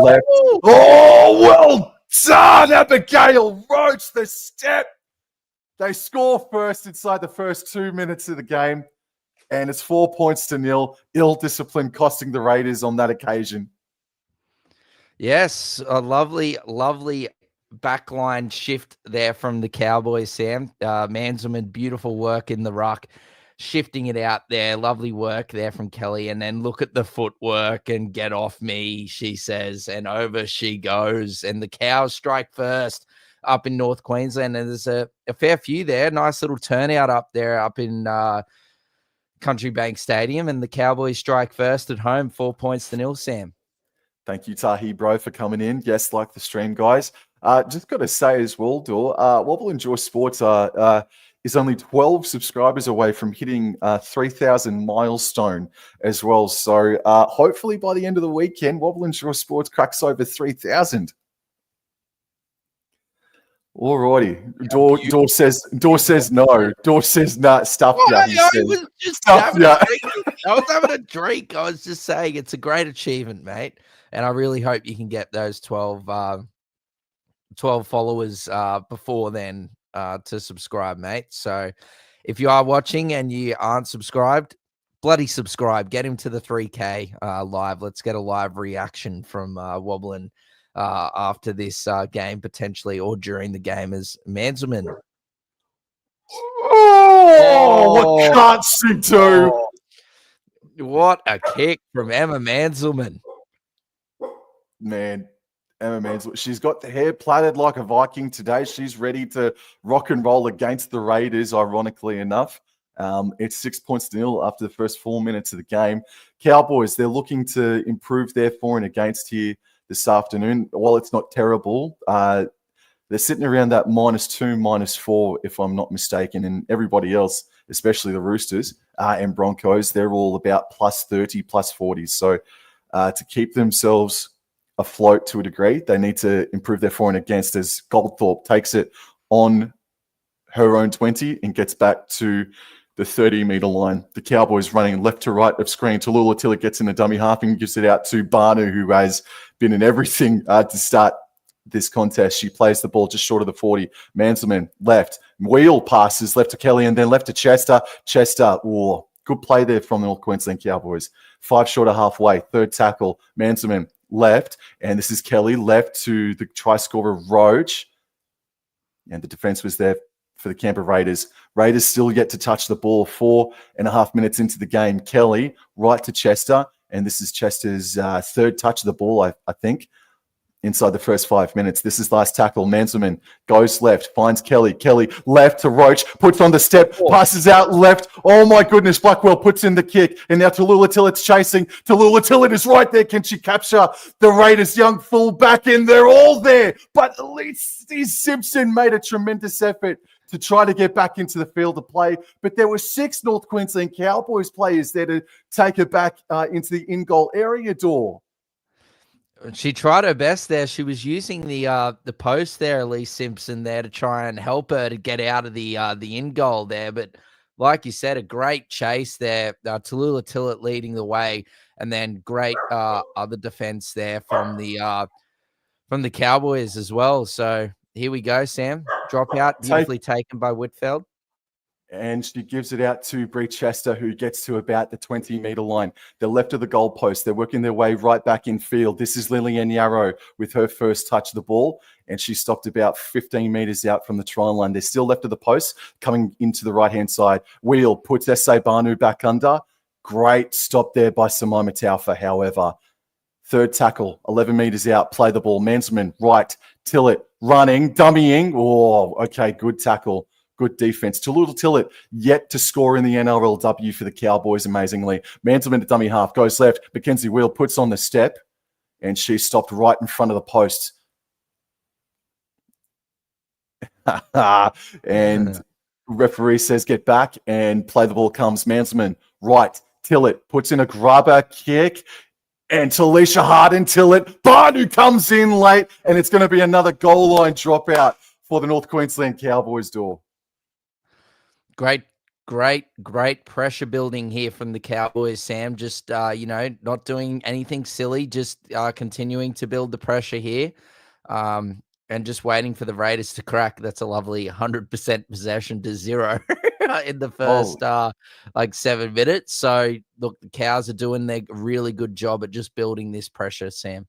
left. Oh, well done, Abigail Roach, the step. They score first inside the first 2 minutes of the game, and it's 4-0. Ill discipline costing the Raiders on that occasion. Yes, a lovely backline shift there from the Cowboys, Sam. Manselman, beautiful work in the ruck, shifting it out there. Lovely work there from Kelly. And then look at the footwork and get off me, she says. And over she goes. And the Cows strike first up in North Queensland. And there's a fair few there. Nice little turnout up there up in Country Bank Stadium. And the Cowboys strike first at home, 4-0, Sam. Thank you, Tahi, bro, for coming in. Yes, like the stream, guys. Just got to say as well, Dor, Wobble Enjoy Sports is only 12 subscribers away from hitting 3,000 milestone as well. So hopefully by the end of the weekend, Wobble Enjoy Sports cracks over 3,000. Alrighty. Dor says no. Dor says nah. Stuff ya. I was having a drink. I was just saying it's a great achievement, mate. And I really hope you can get those 12 followers before then to subscribe, mate. So if you are watching and you aren't subscribed, bloody subscribe. Get him to the 3K live. Let's get a live reaction from Wobbling after this game, potentially, or during the game as Manselman. What can't she do? What a kick from Emma Manselman. Man, Emma Manselman, she's got the hair plaited like a Viking today. She's ready to rock and roll against the Raiders, ironically enough. It's 6-0 after the first 4 minutes of the game. Cowboys, they're looking to improve their for and against here this afternoon. While it's not terrible, they're sitting around that -2, -4, if I'm not mistaken, and everybody else, especially the Roosters and Broncos, they're all about +30, +40. So to keep themselves afloat to a degree, they need to improve their for and against as Goldthorpe takes it on her own 20 and gets back to the 30-meter line. The Cowboys running left to right of screen. Tallulah Tillett gets in the dummy half and gives it out to Banu, who has been in everything to start this contest. She plays the ball just short of the 40. Manselman left. Wheel passes left to Kelly and then left to Chester. Chester, good play there from the North Queensland Cowboys. 5 short of halfway. Third tackle. Manselman left, and this is Kelly left to the try scorer Roach, and the defense was there for the Canberra Raiders. Raiders still yet to touch the ball. 4.5 minutes into the game. Kelly right to Chester, and this is Chester's third touch of the ball, I think, inside the first 5 minutes. This is last tackle. Manselman goes left, finds Kelly. Kelly left to Roach, puts on the step, passes out left. Oh my goodness, Blackwell puts in the kick. And now Tallulah Tillet's chasing. Tallulah Tillett is right there. Can she capture the Raiders' young fullback? And they're all there. But at least Steve Simpson made a tremendous effort to try to get back into the field to play. But there were 6 North Queensland Cowboys players there to take it back into the in-goal area, Dor. She tried her best there. She was using the post there, Elise Simpson, there to try and help her to get out of the in goal there. But like you said, a great chase there. Tallulah Tillett leading the way, and then great other defense there from the Cowboys as well. So here we go, Sam. Drop out, beautifully taken by Whitfield. And she gives it out to Bree Chester, who gets to about the 20-meter line. The left of the goalpost. They're working their way right back in field. This is Lillian Yarrow with her first touch of the ball, and she stopped about 15 meters out from the try line. They're still left of the post, coming into the right-hand side. Wheel puts S.A. Banu back under. Great stop there by Simona Taufa, however. Third tackle, 11 meters out, play the ball. Manselman, right. Tillett, running, dummying. Oh, okay, good tackle. Good defense. Tallulah Tillett yet to score in the NRLW for the Cowboys, amazingly. Manselman to dummy half, goes left. Mackenzie Wheel puts on the step, and she stopped right in front of the post. And referee says get back, and play the ball comes. Manselman, right. Tillett puts in a grubber kick, and Talisha Harden-Tillett. Banu comes in late, and it's going to be another goal line dropout for the North Queensland Cowboys, Dor. Great Great pressure building here from the Cowboys, Sam. Just, not doing anything silly, just continuing to build the pressure here and just waiting for the Raiders to crack. That's a lovely 100% possession to 0 in the first 7 minutes. So, look, the Cows are doing their really good job at just building this pressure, Sam.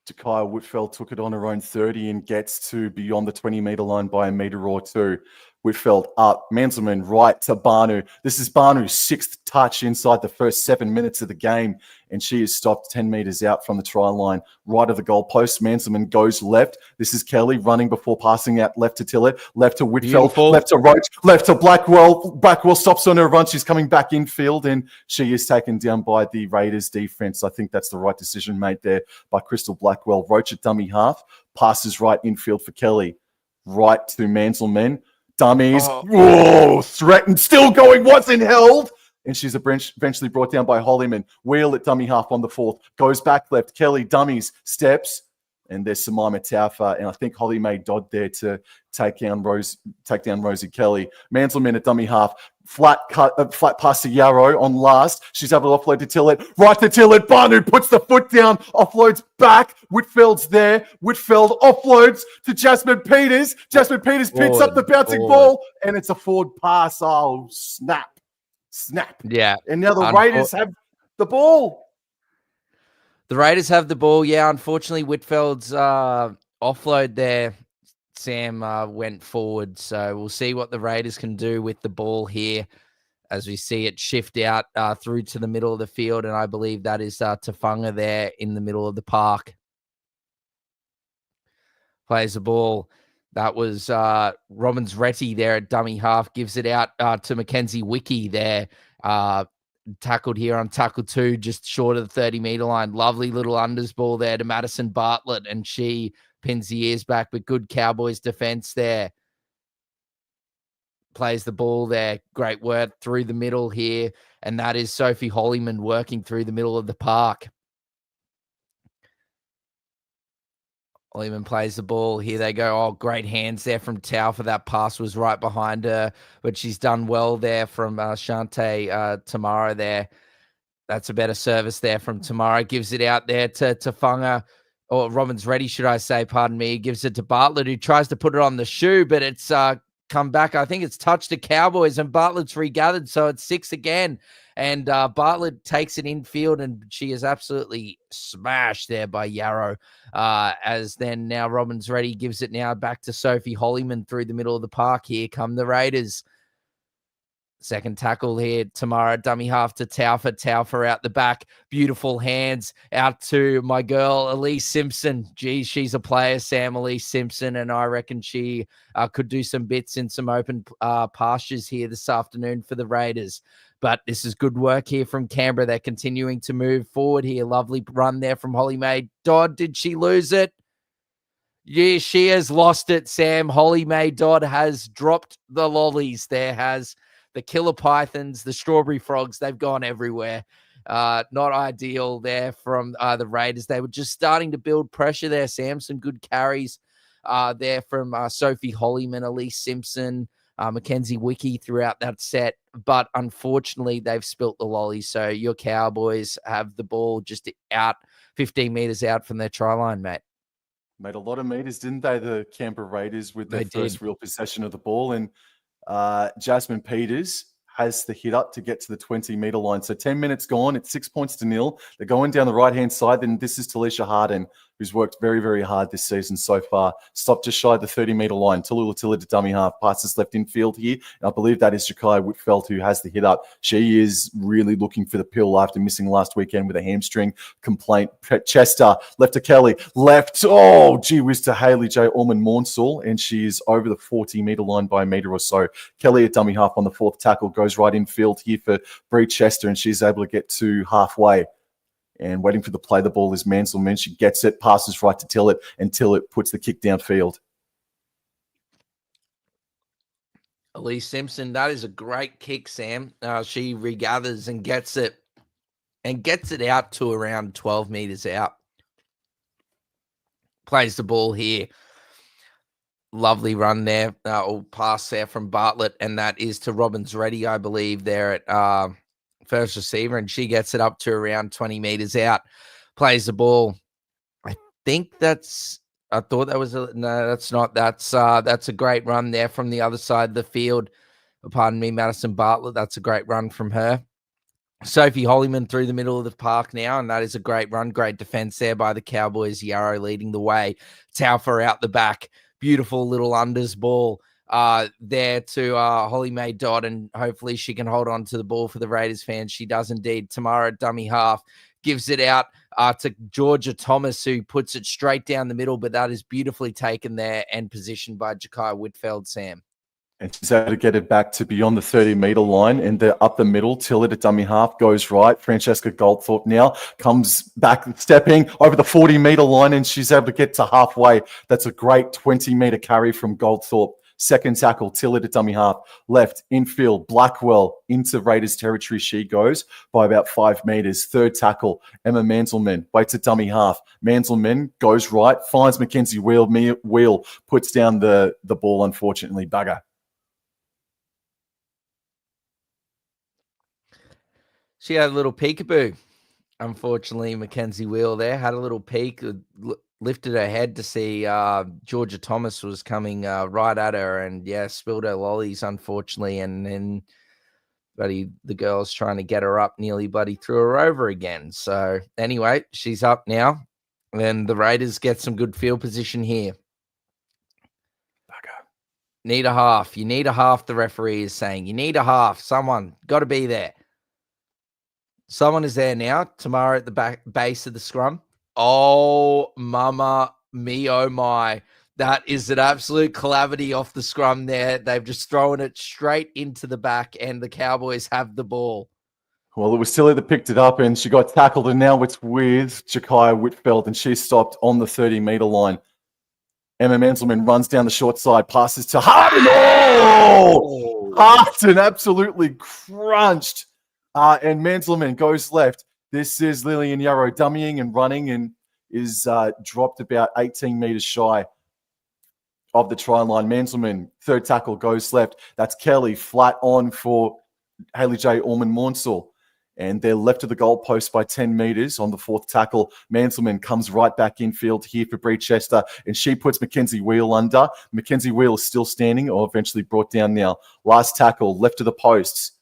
Jakaya Whitfeld took it on her own 30 and gets to beyond the 20-meter line by a meter or two. Whitfeld up, Manselman right to Banu. This is Banu's 6th touch inside the first 7 minutes of the game, and she is stopped 10 meters out from the try line, right of the goalpost. Manselman goes left. This is Kelly running before passing out left to Tillett, left to Whitfeld, Beautiful. left to Roach, left to Blackwell. Blackwell stops on her run. She's coming back infield, and she is taken down by the Raiders defense. I think that's the right decision made there by Crystal Blackwell. Roach at dummy half, passes right infield for Kelly, right to Manselman. Dummies. Whoa, threatened. Still going. Wasn't held. And she's eventually brought down by Hollyman. Wheel at dummy half on the 4th. Goes back left. Kelly, dummies, steps. And there's Samima Taufa. And I think Holly Mae Dodd there to take down Rosie Kelly. Manselman at dummy half. Flat pass to Yarrow on last. She's able to offload to Tillett. Right to Tillett. Banu puts the foot down. Offloads back. Whitfeld's there. Whitfeld offloads to Jasmine Peters. Jasmine Peters picks up the bouncing ball. And it's a forward pass. Oh, snap. Yeah. And now the Raiders have the ball. The Raiders have the ball. Yeah, unfortunately, Whitfeld's offload there, Sam, went forward. So we'll see what the Raiders can do with the ball here as we see it shift out through to the middle of the field. And I believe that is Tafunga there in the middle of the park. Plays the ball. That was Robbins Retty there at dummy half. Gives it out to Mackenzie Wiki there. Tackled here on tackle 2, just short of the 30-meter line. Lovely little unders ball there to Madison Bartlett, and she pins the ears back, but good Cowboys defense there. Plays the ball there. Great work through the middle here, and that is Sophie Hollyman working through the middle of the park. Hollyman plays the ball. Here they go. Oh, great hands there from Tau for that pass was right behind her, but she's done well there from Shante Tamara there. That's a better service there from Tamara. Gives it out there to Tafunga, or Robbins Ready, should I say, pardon me. Gives it to Bartlett, who tries to put it on the shoe, but it's come back. I think it's touched the Cowboys, and Bartlett's regathered, so it's 6 again. And Bartlett takes it infield, and she is absolutely smashed there by Yarrow. As then now Robbins Ready gives it now back to Sophie Hollyman through the middle of the park. Here come the Raiders. Second tackle here, Tamara, dummy half to Taufa out the back. Beautiful hands out to my girl, Elise Simpson. Geez, she's a player, Sam, Elise Simpson, and I reckon she could do some bits in some open pastures here this afternoon for the Raiders. But this is good work here from Canberra. They're continuing to move forward here. Lovely run there from Holly Mae Dodd. Did she lose it? Yeah, she has lost it, Sam. Holly Mae Dodd has dropped the lollies. There has the killer pythons, the strawberry frogs. They've gone everywhere. Not ideal there from the Raiders. They were just starting to build pressure there, Sam. Some good carries there from Sophie Hollyman, Elise Simpson, Mackenzie Wiki throughout that set. But unfortunately, they've spilt the lollies. So your Cowboys have the ball just out 15 meters out from their try line, mate. Made a lot of meters, didn't they, the Canberra Raiders, with their first real possession of the ball. And Jasmine Peters has the hit up to get to the 20-meter line. So 10 minutes gone. It's 6-0. They're going down the right-hand side. Then this is Talisha Harden, who's worked very, very hard this season so far. Stopped just shy of the 30-meter line. Tallulah to dummy half. Passes left infield here. And I believe that is Jakaya Whitfeld who has the hit up. She is really looking for the pill after missing last weekend with a hamstring complaint. Chester, left to Kelly. Left. Oh, gee whiz to Haley J. Orman-Maunsell. And she is over the 40-meter line by a meter or so. Kelly at dummy half on the 4th tackle. Goes right infield here for Bree Chester. And she's able to get to halfway. And waiting for the play the ball is Manselman. She gets it, passes right to Tillett, and Tillett puts the kick downfield. Elise Simpson, that is a great kick, Sam. She regathers and gets it out to around 12 meters out. Plays the ball here. Lovely run there, or pass there from Bartlett, and that is to Robbins Ready, I believe, there at first receiver, and she gets it up to around 20 meters out, plays the ball. I thought that was no, that's not. That's a great run there from the other side of the field. Pardon me, Madison Bartlett. That's a great run from her. Sophie Hollyman through the middle of the park now, and that is a great run. Great defense there by the Cowboys. Yarrow leading the way. Taufer out the back. Beautiful little unders ball there to Holly Mae Dodd, and hopefully she can hold on to the ball for the Raiders fans. She does indeed. Tamara dummy half gives it out to Georgia Thomas, who puts it straight down the middle, but that is beautifully taken there and positioned by Jakai Whitfeld, Sam. And she's able to get it back to beyond the 30-meter line, and they're up the middle. Tillett at dummy half goes right. Francesca Goldthorpe now comes back, stepping over the 40-meter line, and she's able to get to halfway. That's a great 20-meter carry from Goldthorpe. Second tackle, Tillett at dummy half. Left, infield, Blackwell into Raiders territory. She goes by about 5 meters. Third tackle, Emma Manselman waits at dummy half. Manselman goes right, finds Mackenzie Wheel. Wheel puts down the ball, unfortunately. Bugger. She had a little peekaboo. Unfortunately, Mackenzie Wheel there had a little peek, lifted her head to see Georgia Thomas was coming right at her, and spilled her lollies, unfortunately. And then the girl's trying to get her up, nearly threw her over again. So anyway, she's up now, and the Raiders get some good field position here. Bugger. Need a half. You need a half, the referee is saying. You need a half. Someone got to be there. Someone is there now. Tamara at the base of the scrum. Oh, mama me, oh my. That is an absolute calamity off the scrum there. They've just thrown it straight into the back, and the Cowboys have the ball. Well, it was Tilly that picked it up, and she got tackled, and now it's with Jakai Whitfeld, and she stopped on the 30-meter line. Emma Manselman runs down the short side, passes to Harden. Oh! Harden absolutely crunched. And Manselman goes left. This is Lillian Yarrow dummying and running, and is dropped about 18 meters shy of the try line. Manselman, third tackle, goes left. That's Kelly flat on for Haley J. Orman-Maunsell. And they're left of the goalpost by 10 meters on the fourth tackle. Manselman comes right back infield here for Bree Chester, and she puts Mackenzie Wheel under. Mackenzie Wheel is still standing, or eventually brought down now. Last tackle, left of the posts.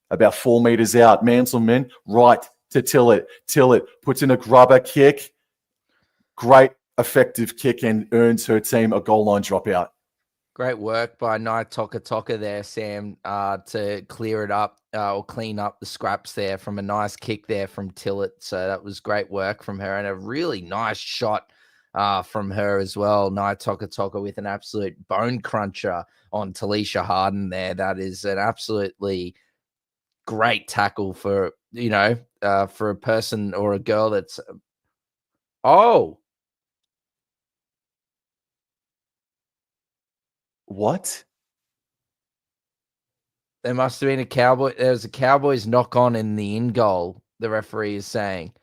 About 4 meters out. Manselman right to Tillett. Tillett puts in a grubber kick. Great effective kick, and earns her team a goal line dropout. Great work by Nai Toka there, Sam, to clear it up or clean up the scraps there from a nice kick there from Tillett. So that was great work from her, and a really nice shot from her as well. Nai Toka with an absolute bone cruncher on Talisha Harden there. That is an absolutely great tackle for, for a person or a girl that's What? There must have been there's a Cowboys knock on in the in goal, the referee is saying.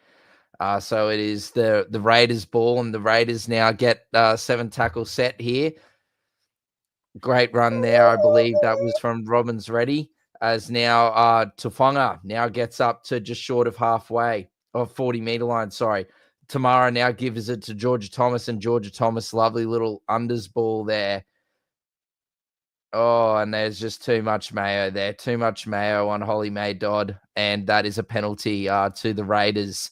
So it is the Raiders ball, and the Raiders now get 7 tackle set here. Great run there. I believe that was from Robbins Ready, as now Tufonga now gets up to just short of halfway, or 40-meter line, sorry. Tamara now gives it to Georgia Thomas, and Georgia Thomas, lovely little unders ball there. Oh, and there's just too much mayo there. Too much mayo on Holly Mae Dodd, and that is a penalty to the Raiders.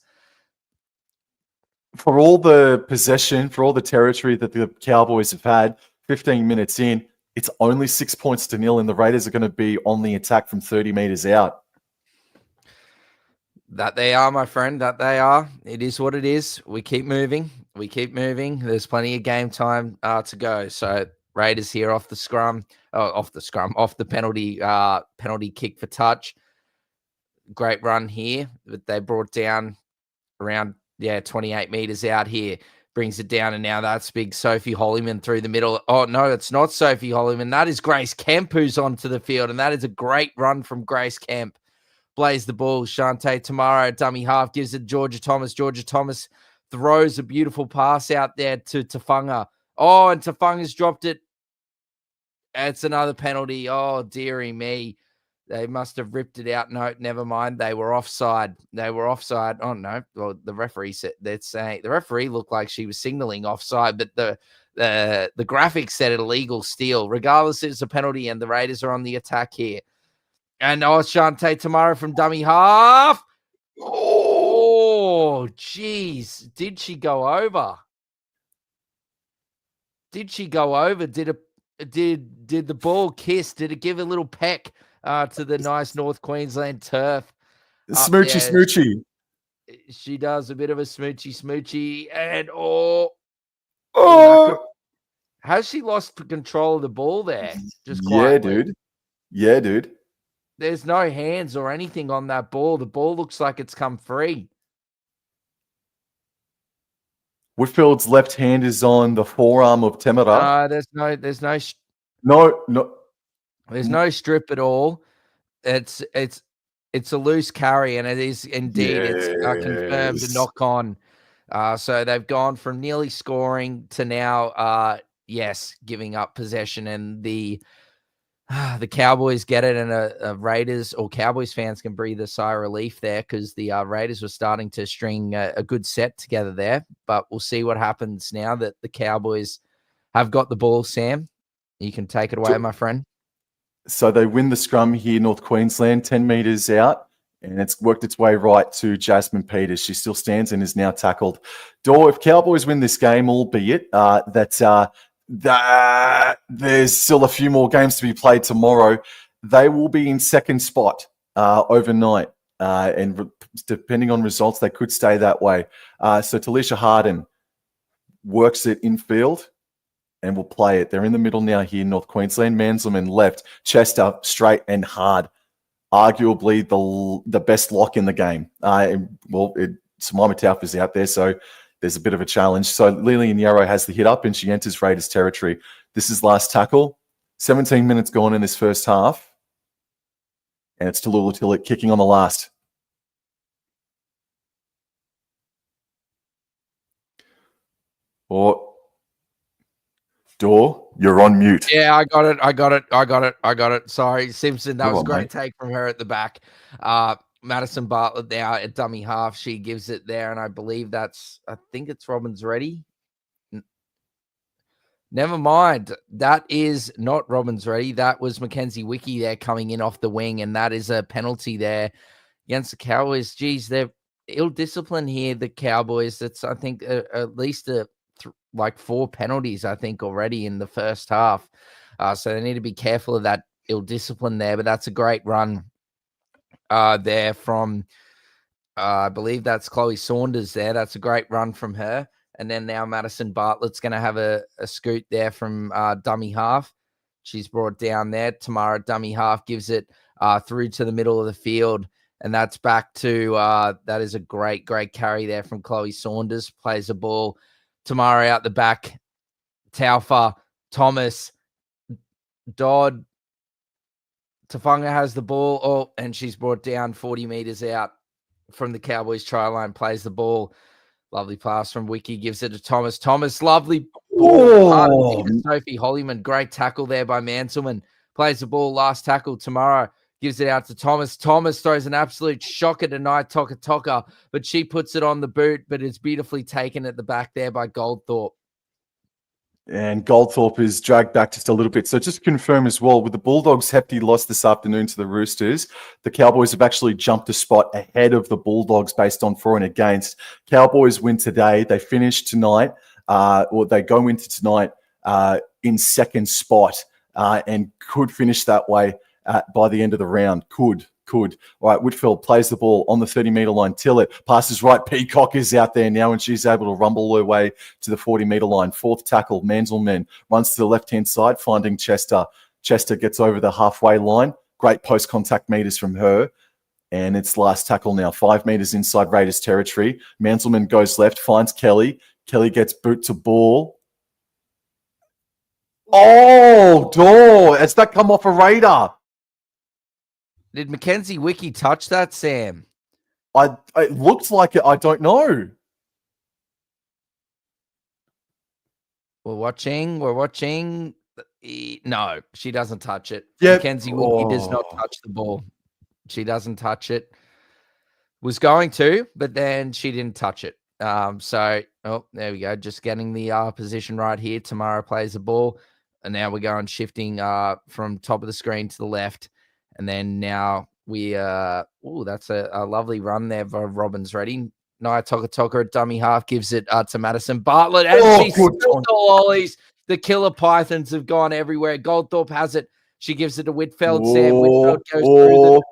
For all the possession, for all the territory that the Cowboys have had, 15 minutes in, it's only 6 points to 0, and the Raiders are going to be on the attack from 30 meters out. That they are, my friend, that they are. It is what it is. We keep moving. There's plenty of game time to go. So Raiders here off the penalty kick for touch. Great run here, but they brought down around 28 meters out here. Brings it down, and now that's big Sophie Hollyman through the middle. Oh, no, it's not Sophie Hollyman. That is Grace Kemp who's onto the field, and that is a great run from Grace Kemp. Blaze the ball. Shantae Tamara, dummy half, gives it to Georgia Thomas. Georgia Thomas throws a beautiful pass out there to Tufonga. Oh, and Tafunga's dropped it. It's another penalty. Oh, dearie me. They must have ripped it out. No, never mind. They were offside. Oh, no. Well, the referee said they're saying the referee looked like she was signaling offside, but the graphics said it illegal steal. Regardless, it's a penalty, and the Raiders are on the attack here. And Shante Tamara from dummy half. Oh, jeez. Did she go over? Did the ball kiss? Did it give a little peck to the nice North Queensland turf? Smoochy. She does a bit of a smoochy, and has she lost control of the ball there? Just quietly. Yeah, dude. There's no hands or anything on that ball. The ball looks like it's come free. Whitfield's left hand is on the forearm of Temera. There's no strip at all. It's a loose carry, and it is indeed it's confirmed a knock on. So they've gone from nearly scoring to now, giving up possession, and the Cowboys get it, and Raiders or Cowboys fans can breathe a sigh of relief there because the Raiders were starting to string a good set together there. But we'll see what happens now that the Cowboys have got the ball. Sam, you can take it away, my friend. So they win the scrum here, North Queensland, 10 metres out, and it's worked its way right to Jasmine Peters. She still stands and is now tackled. Dor, if Cowboys win this game, albeit that there's still a few more games to be played tomorrow, they will be in second spot overnight. And depending on results, they could stay that way. So Talisha Harden works it infield and will play it. They're in the middle now here, North Queensland. Manselman left, Chester straight and hard. Arguably the best lock in the game. Samima Taufa is out there, so there's a bit of a challenge. So Lillian Yarrow has the hit up and she enters Raiders territory. This is last tackle. 17 minutes gone in this first half. And it's Tallulah Tillett kicking on the last. Dor, you're on mute. Yeah, I got it. Sorry, Simpson. That was a great take from her at the back. Madison Bartlett now at dummy half. She gives it there, and I believe I think it's Robbins Ready. Never mind. That is not Robbins Ready. That was Mackenzie Wiki there coming in off the wing, and that is a penalty there against the Cowboys. Geez, they're ill-disciplined here, the Cowboys. That's, I think, at least like 4 penalties, I think, already in the first half. So they need to be careful of that ill-discipline there, but that's a great run there from, I believe that's Chloe Saunders there. That's a great run from her. And then now Madison Bartlett's going to have a scoot there from dummy half. She's brought down there. Tamara dummy half gives it through to the middle of the field. And that's back to, that is a great carry there from Chloe Saunders. Plays the ball. Tamara out the back. Taufa, Thomas, Dodd. Tafunga has the ball. And she's brought down 40 meters out from the Cowboys try line. Plays the ball. Lovely pass from Wiki. Gives it to Thomas. Thomas, lovely ball. Sophie Hollyman. Great tackle there by Manselman. Plays the ball. Last tackle. Tamara gives it out to Thomas. Thomas throws an absolute shocker to Nai Toka, but she puts it on the boot, but it's beautifully taken at the back there by Goldthorpe. And Goldthorpe is dragged back just a little bit. So just to confirm as well, with the Bulldogs' hefty loss this afternoon to the Roosters, the Cowboys have actually jumped a spot ahead of the Bulldogs based on for and against. Cowboys win today. They finish tonight, or they go into tonight in second spot and could finish that way by the end of the round. Could. All right, Whitfield plays the ball on the 30-metre line. Tillett passes right. Peacock is out there now, and she's able to rumble her way to the 40-metre line. Fourth tackle, Manselman runs to the left-hand side, finding Chester. Chester gets over the halfway line. Great post-contact meters from her. And it's last tackle now, 5 meters inside Raiders territory. Manselman goes left, finds Kelly. Kelly gets boot to ball. Oh, Dor! Has that come off a Raider? Did Mackenzie Wiki touch that, Sam? It looked like it. I don't know. We're watching. No, she doesn't touch it. Yep. Mackenzie Wiki does not touch the ball. She doesn't touch it. Was going to, but then she didn't touch it. So, there we go. Just getting the position right here. Tamara plays the ball. And now we're going shifting from top of the screen to the left. And then now we, that's a lovely run there. Robin's ready. Nia Toka at dummy half gives it to Madison Bartlett. And she spilled the lollies. The killer pythons have gone everywhere. Goldthorpe has it. She gives it to Whitfeld. Sam Whitfeld goes through the defense.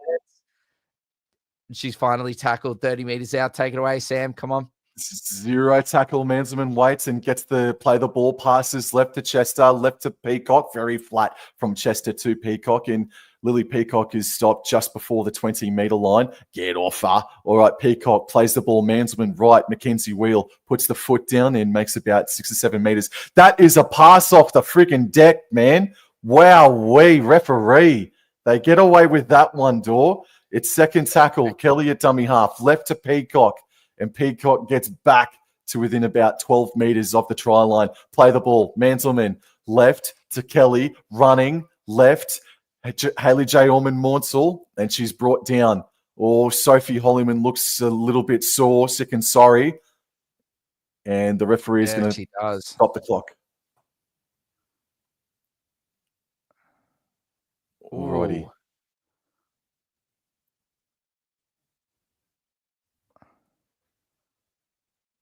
She's finally tackled 30 meters out. Take it away, Sam. Come on. Zero tackle. Manselman waits and gets the play the ball, passes left to Chester, left to Peacock. Very flat from Chester to Peacock. And Lily Peacock is stopped just before the 20-meter line. Get off her. All right, Peacock plays the ball. Manselman right. Mackenzie Wheel puts the foot down and makes about 6 or 7 meters. That is a pass off the freaking deck, man. Wow-wee, referee. They get away with that one, Dor. It's second tackle. Kelly at dummy half. Left to Peacock. And Peacock gets back to within about 12 meters of the try line. Play the ball. Manselman left to Kelly. Running left. Haley J. Ormond-Maunsell. And she's brought down. Sophie Hollyman looks a little bit sore, sick and sorry. And the referee is going to stop the clock. Alrighty.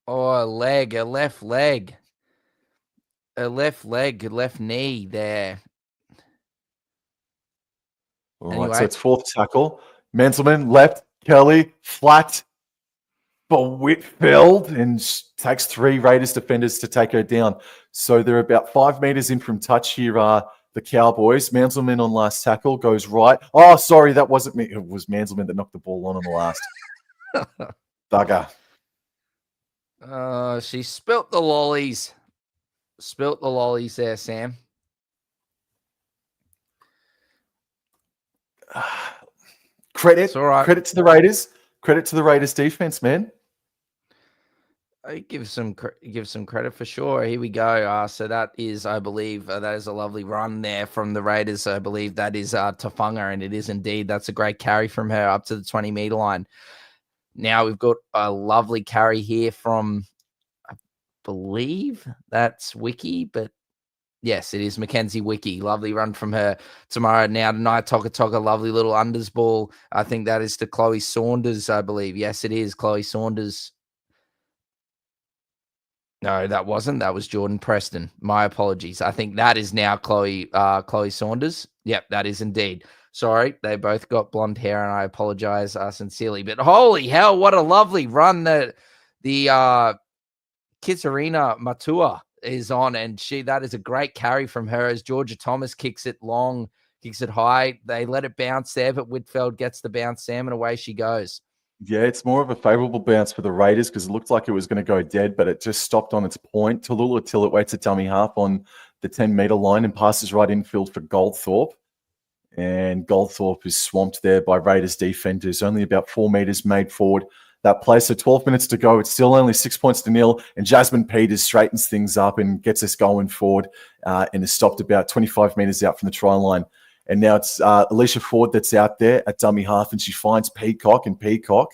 A left leg, a left knee there. All right, so it's fourth tackle. Manselman left, Kelly flat for Whitfield and takes 3 Raiders defenders to take her down. So they're about 5 meters in from touch here are the Cowboys. Manselman on last tackle goes right. Oh, sorry, that wasn't me. It was Manselman that knocked the ball on the last. Bugger. She spilt the lollies. Spilt the lollies there, Sam. Credit to the Raiders. Credit to the Raiders defense, man. I give some credit for sure. Here we go. So that is, I believe, that is a lovely run there from the Raiders. I believe that is Tafunga, and it is indeed. That's a great carry from her up to the 20-meter line. Now we've got a lovely carry here from, I believe that's Wiki, but yes, it is Mackenzie Wiki. Lovely run from her. Tomorrow now tonight, Toka, lovely little unders ball. I think that is to Chloe Saunders, I believe. Yes, it is Chloe Saunders. No, that wasn't. That was Jordan Preston. My apologies. I think that is now Chloe Saunders. Yep, that is indeed. Sorry, they both got blonde hair, and I apologize sincerely. But holy hell, what a lovely run that the Kitsarina Matua is on, and that is a great carry from her as Georgia Thomas kicks it long, kicks it high. They let it bounce there, but Whitfield gets the bounce, Sam, and away she goes. Yeah, it's more of a favorable bounce for the Raiders because it looked like it was going to go dead, but it just stopped on its point. Tallulah till it waits a dummy half on the 10-meter line and passes right infield for Goldthorpe. And Goldthorpe is swamped there by Raiders defenders. Only about 4 meters made forward that play. So 12 minutes to go. It's still only 6-0. And Jasmine Peters straightens things up and gets us going forward and is stopped about 25 meters out from the try line. And now it's Alicia Ford that's out there at dummy half, and she finds Peacock, and Peacock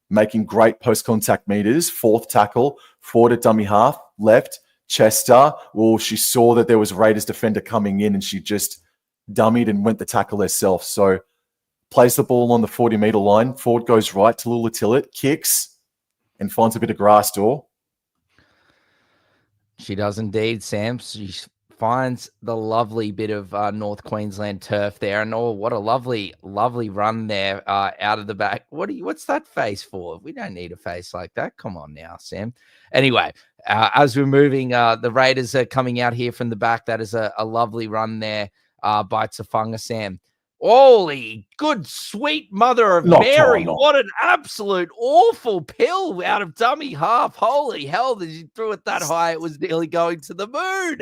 making great post-contact meters. Fourth tackle, Ford at dummy half, left, Chester. Well, she saw that there was a Raiders defender coming in, and she just dummied and went the tackle herself. So plays the ball on the 40-meter line. Ford goes right to Tallulah Tillett, kicks, and finds a bit of grass, Dor. She does indeed, Sam. She finds the lovely bit of North Queensland turf there. And what a lovely, lovely run there out of the back. What's that face for? We don't need a face like that. Come on now, Sam. Anyway, as we're moving, the Raiders are coming out here from the back. That is a lovely run there by Tafunga, Sam. Holy good sweet mother of Mary. What an absolute awful pill out of dummy half. Holy hell, that you threw it that high. It was nearly going to the moon.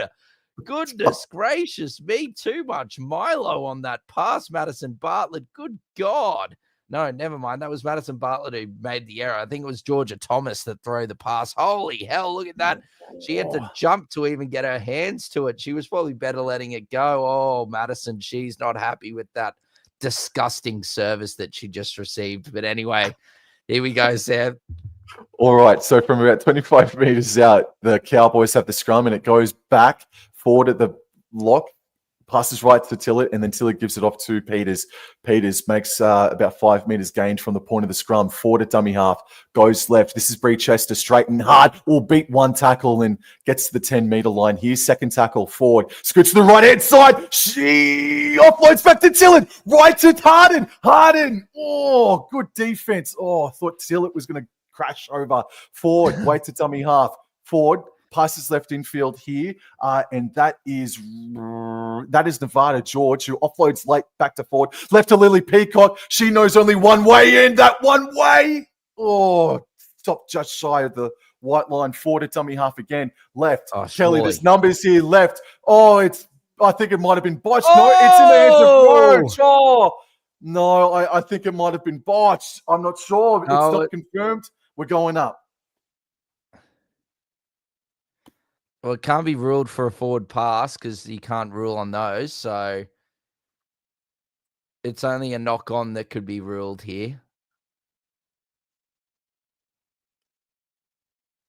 Goodness gracious me. Too much Milo on that pass, Madison Bartlett. Good God. No, never mind. That was Madison Bartlett who made the error. I think it was Georgia Thomas that threw the pass. Holy hell, look at that. She had to jump to even get her hands to it. She was probably better letting it go. Oh, Madison, she's not happy with that disgusting service that she just received. But anyway, here we go, Sam. All right, so from about 25 meters out, the Cowboys have the scrum and it goes back forward at the lock, passes right to Tillett, and then Tillett gives it off to Peters. Peters makes about 5 meters gained from the point of the scrum. Forward at dummy half, goes left. This is Bree Chester, straight and hard. Will beat one tackle and gets to the 10-meter line. Here's second tackle, forward. Scoots to the right-hand side. She offloads back to Tillett. Right to Harden. Harden. Oh, good defense. Oh, I thought Tillett was going to crash over. Forward, wait to dummy half. Forward, passes left infield here, and that is Nevada George, who offloads late back to forward. Left to Lily Peacock. She knows only one way in. That one way. Oh, stop just shy of the white line. Forward at dummy half again. Left. Oh, Kelly, surely. there's numbers here. Left. Oh, I think it might have been botched. No, it's in the hands of Roach. Oh, no, I think it might have been botched. I'm not sure. No, it's not confirmed. We're going up. Well, it can't be ruled for a forward pass because you can't rule on those. So it's only a knock-on that could be ruled here.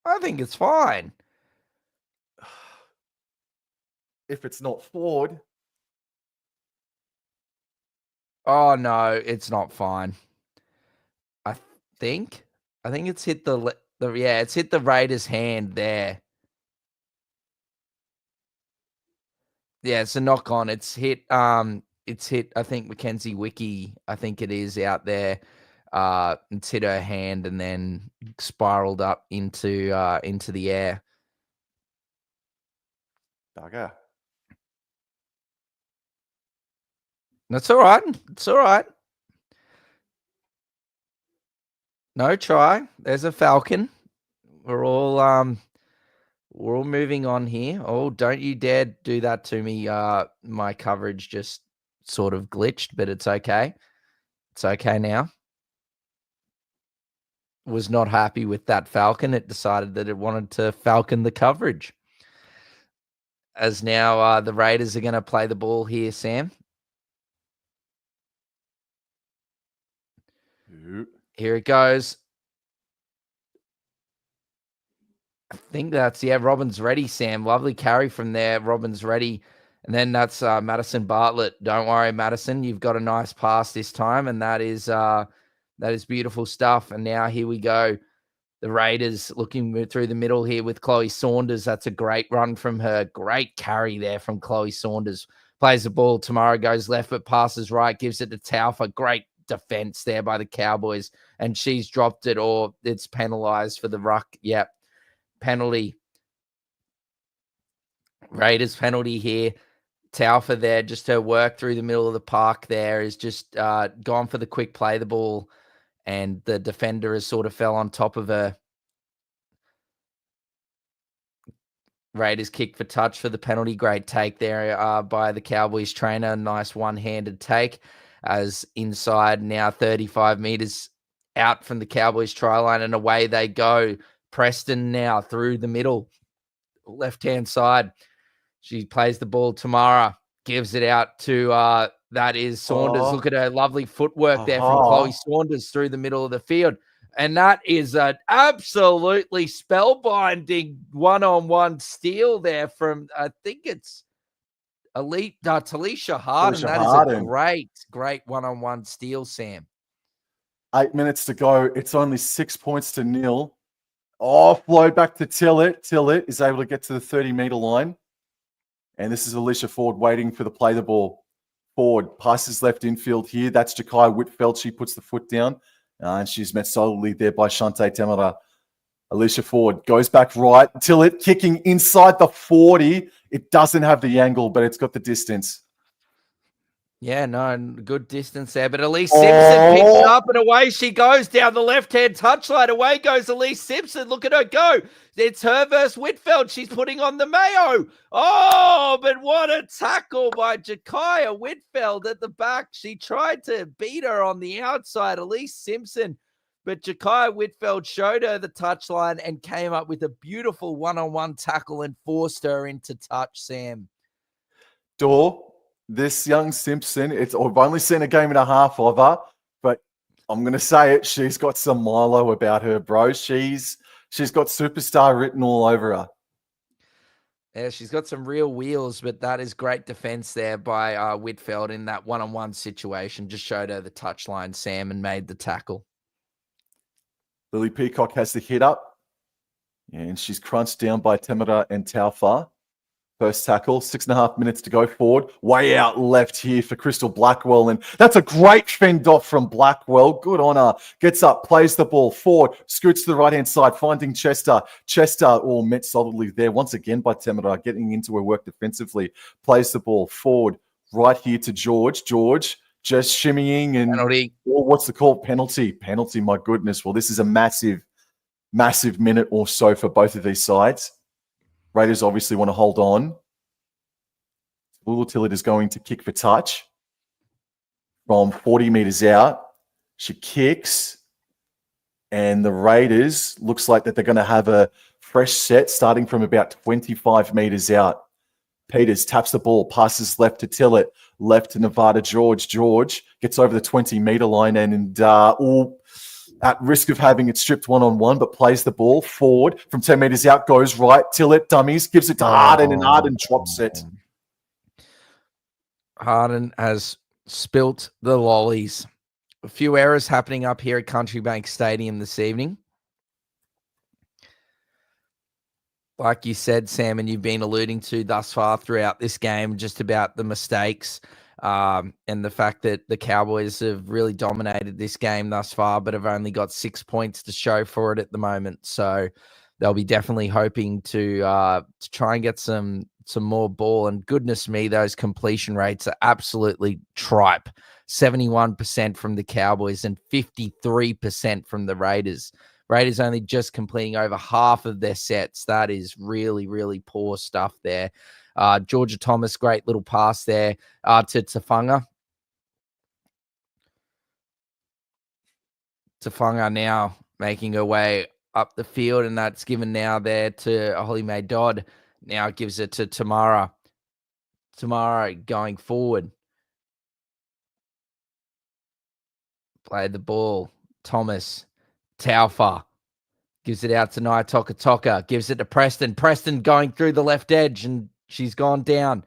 I think it's fine. If it's not forward. Oh, no, it's not fine. I think it's hit it's hit the Raiders' hand there. Yeah, it's a knock on. It's hit I think Mackenzie Wiki, I think it is out there. It's hit her hand and then spiraled up into the air. Bugger. That's all right. It's all right. No try. There's a Falcon. We're all moving on here. Oh, don't you dare do that to me. My coverage just sort of glitched, but it's okay. It's okay now. Was not happy with that Falcon. It decided that it wanted to Falcon the coverage. As now the Raiders are going to play the ball here, Sam. Here it goes. I think that's, Robin's ready, Sam. Lovely carry from there. Robin's ready. And then that's Madison Bartlett. Don't worry, Madison. You've got a nice pass this time. And that is beautiful stuff. And now here we go. The Raiders looking through the middle here with Chloe Saunders. That's a great run from her. Great carry there from Chloe Saunders. Plays the ball. Tamara goes left, but passes right. Gives it to Taufa. Great defense there by the Cowboys. And she's dropped it, or it's penalized for the ruck. Yep. Penalty. Raiders penalty here. Taufa there, just her work through the middle of the park there is just gone for the quick play the ball, and the defender has sort of fell on top of her. Raiders kick for touch for the penalty. Great take there by the Cowboys trainer. Nice one-handed take as inside now 35 meters out from the Cowboys try line, and away they go. Preston now through the middle, left-hand side. She plays the ball. Tamara gives it out to, that is Saunders. Look at her lovely footwork there from Chloe Saunders through the middle of the field. And that is an absolutely spellbinding one-on-one steal there from, I think it's Talisha Harden. That is a great one-on-one steal, Sam. 8 minutes to go. It's only 6 points to nil. Offload back to Tillett. Tillett is able to get to the 30-meter line. And this is Alicia Ford waiting for the play the ball. Ford passes left infield here. That's Jakai Whitfeld. She puts the foot down. And she's met solidly there by Shante Temera. Alicia Ford goes back right. Tillett kicking inside the 40. It doesn't have the angle, but it's got the distance. Yeah, no, good distance there. But Elise Simpson picks it up and away she goes down the left-hand touchline. Away goes Elise Simpson. Look at her go. It's her versus Whitfield. She's putting on the mayo. Oh, but what a tackle by Jakaya Whitfield at the back. She tried to beat her on the outside, Elise Simpson. But Jakaya Whitfield showed her the touchline and came up with a beautiful one-on-one tackle and forced her into touch, Sam. Dor, this young Simpson, I've only seen a game and a half of her, but I'm going to say it. She's got some Milo about her, bro. She's got superstar written all over her. Yeah, she's got some real wheels, but that is great defense there by Whitfield in that one-on-one situation. Just showed her the touchline, Sam, and made the tackle. Lily Peacock has the hit up, and she's crunched down by Temera and Taufa. First tackle, 6.5 minutes to go forward. Way out left here for Crystal Blackwell. And that's a great fend off from Blackwell. Good on her. Gets up, plays the ball forward, scoots to the right-hand side, finding Chester. Chester, met solidly there once again by Temera, getting into her work defensively. Plays the ball forward, right here to George. George just shimmying and penalty. What's the call? Penalty, my goodness. Well, this is a massive minute or so for both of these sides. Raiders obviously want to hold on. Lulu Tillett is going to kick for touch from 40 meters out. She kicks, and the Raiders looks like that they're going to have a fresh set starting from about 25 meters out. Peters taps the ball, passes left to Tillett, left to Nevada George. George gets over the 20-meter line and at risk of having it stripped one-on-one, but plays the ball forward from 10 meters out, goes right. Tillett dummies, gives it to Harden, and Harden drops it. Harden has spilt the lollies. A few errors happening up here at Country Bank Stadium this evening. Like you said, Sam, and you've been alluding to thus far throughout this game, just about the mistakes and the fact that the Cowboys have really dominated this game thus far, but have only got 6 points to show for it at the moment. So they'll be definitely hoping to try and get some more ball. And goodness me, those completion rates are absolutely tripe. 71% from the Cowboys and 53% from the Raiders. Raiders only just completing over half of their sets. That is really, really poor stuff there. Georgia Thomas, great little pass there to Tafunga. Tafunga now making her way up the field, and that's given now there to Holly Mae Dodd. Now it gives it to Tamara. Tamara going forward. Played the ball. Thomas. Taufa. Gives it out to Nia Toka. Gives it to Preston. Preston going through the left edge, and she's gone down.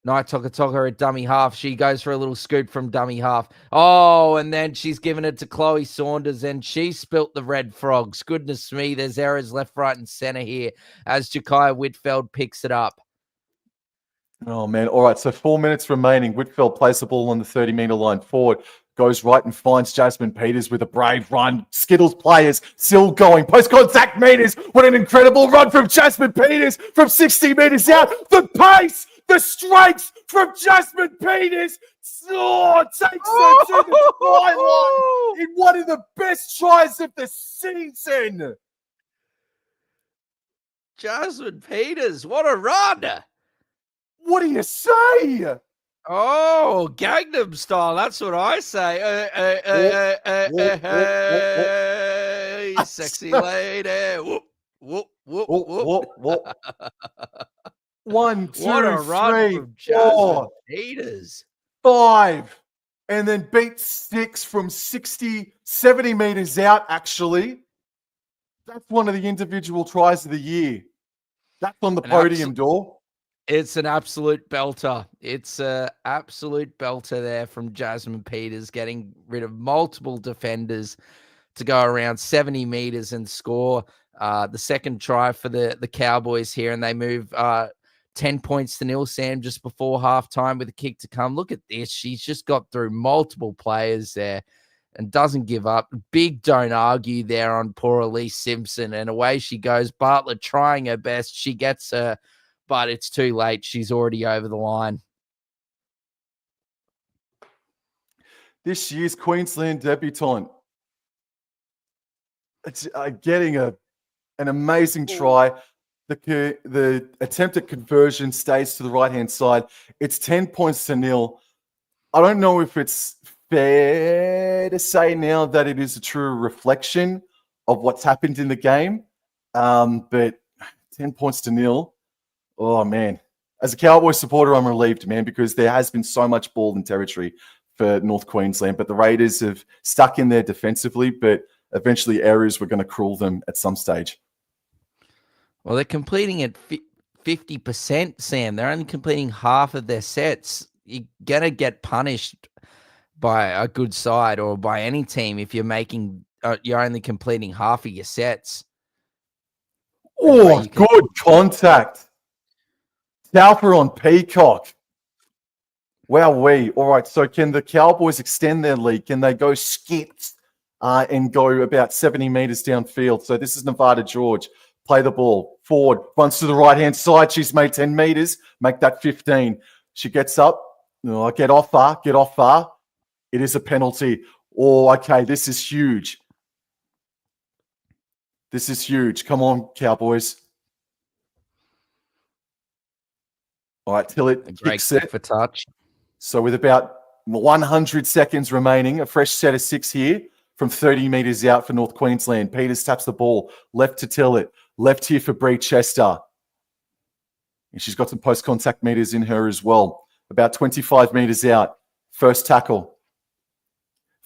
Nia Toka at dummy half. She goes for a little scoop from dummy half. Oh, and then she's given it to Chloe Saunders, and she spilt the red frogs. Goodness me, there's errors left, right, and center here as Jakaya Whitfield picks it up. Oh, man. All right, so 4 minutes remaining. Whitfield plays the ball on the 30-meter line forward. Goes right and finds Jasmine Peters with a brave run. Skittles players still going. Post-contact meters. What an incredible run from Jasmine Peters from 60 meters out. The pace, the strikes from Jasmine Peters. Takes her to the sideline in one of the best tries of the season. Jasmine Peters, what a run. What do you say? Oh, Gangnam Style. That's what I say. Hey, sexy lady. Whoop, whoop, whoop, whoop. Whoop. 1, 2, what a run 3, from Jasmine 4, Peters. 5, and then beat 6 from 60, 70 meters out, actually. That's one of the individual tries of the year. That's on the podium, Dor. It's an absolute belter. It's an absolute belter there from Jasmine Peters, getting rid of multiple defenders to go around 70 meters and score the second try for the Cowboys here. And they move 10 points to nil, Sam, just before halftime with a kick to come. Look at this. She's just got through multiple players there and doesn't give up. Big don't argue there on poor Elise Simpson. And away she goes. Bartlett trying her best. She gets her. But it's too late. She's already over the line. this year's Queensland debutant. It's getting an amazing try. The attempted conversion stays to the right-hand side. It's 10 points to nil. I don't know if it's fair to say now that it is a true reflection of what's happened in the game, but 10 points to nil. Oh, man. As a Cowboys supporter, I'm relieved, man, because there has been so much ball in territory for North Queensland, but the Raiders have stuck in there defensively, but eventually errors were going to cruel them at some stage. Well, they're completing at 50%, Sam. They're only completing half of their sets. You're going to get punished by a good side or by any team if you're only completing half of your sets. Oh, good contact. Tauper on Peacock. Wowee. All right, so can the Cowboys extend their lead? Can they go skips and go about 70 meters downfield? So this is Nevada George. Play the ball. Forward. Runs to the right-hand side. She's made 10 meters. Make that 15. She gets up. Oh, get off her. Get off her. It is a penalty. Oh, okay. This is huge. This is huge. Come on, Cowboys. All right, Tillett kicks it for touch. So with about 100 seconds remaining, a fresh set of 6 here from 30 meters out for North Queensland. Peters taps the ball left to Tillett. Left here for Bree Chester. And she's got some post-contact meters in her as well. About 25 meters out. First tackle.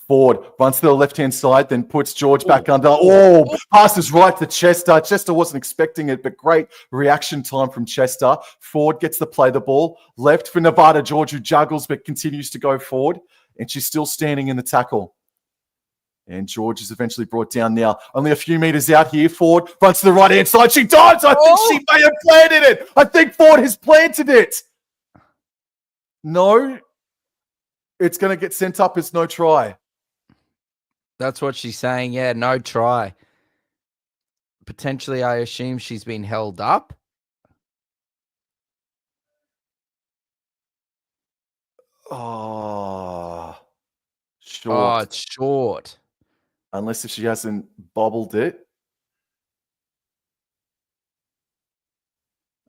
Forward, runs to the left-hand side, then puts George back under. Oh, passes right to Chester. Chester wasn't expecting it, but great reaction time from Chester. Forward gets to play the ball. Left for Nevada George, who juggles but continues to go forward. And she's still standing in the tackle. And George is eventually brought down now. Only a few meters out here. Ford runs to the right-hand side. She dives. I think she may have planted it. I think Ford has planted it. No. It's going to get sent up as no try. That's what she's saying. Yeah, no try. Potentially, I assume she's been held up. Oh, short. Oh, it's short. Unless if she hasn't bobbled it.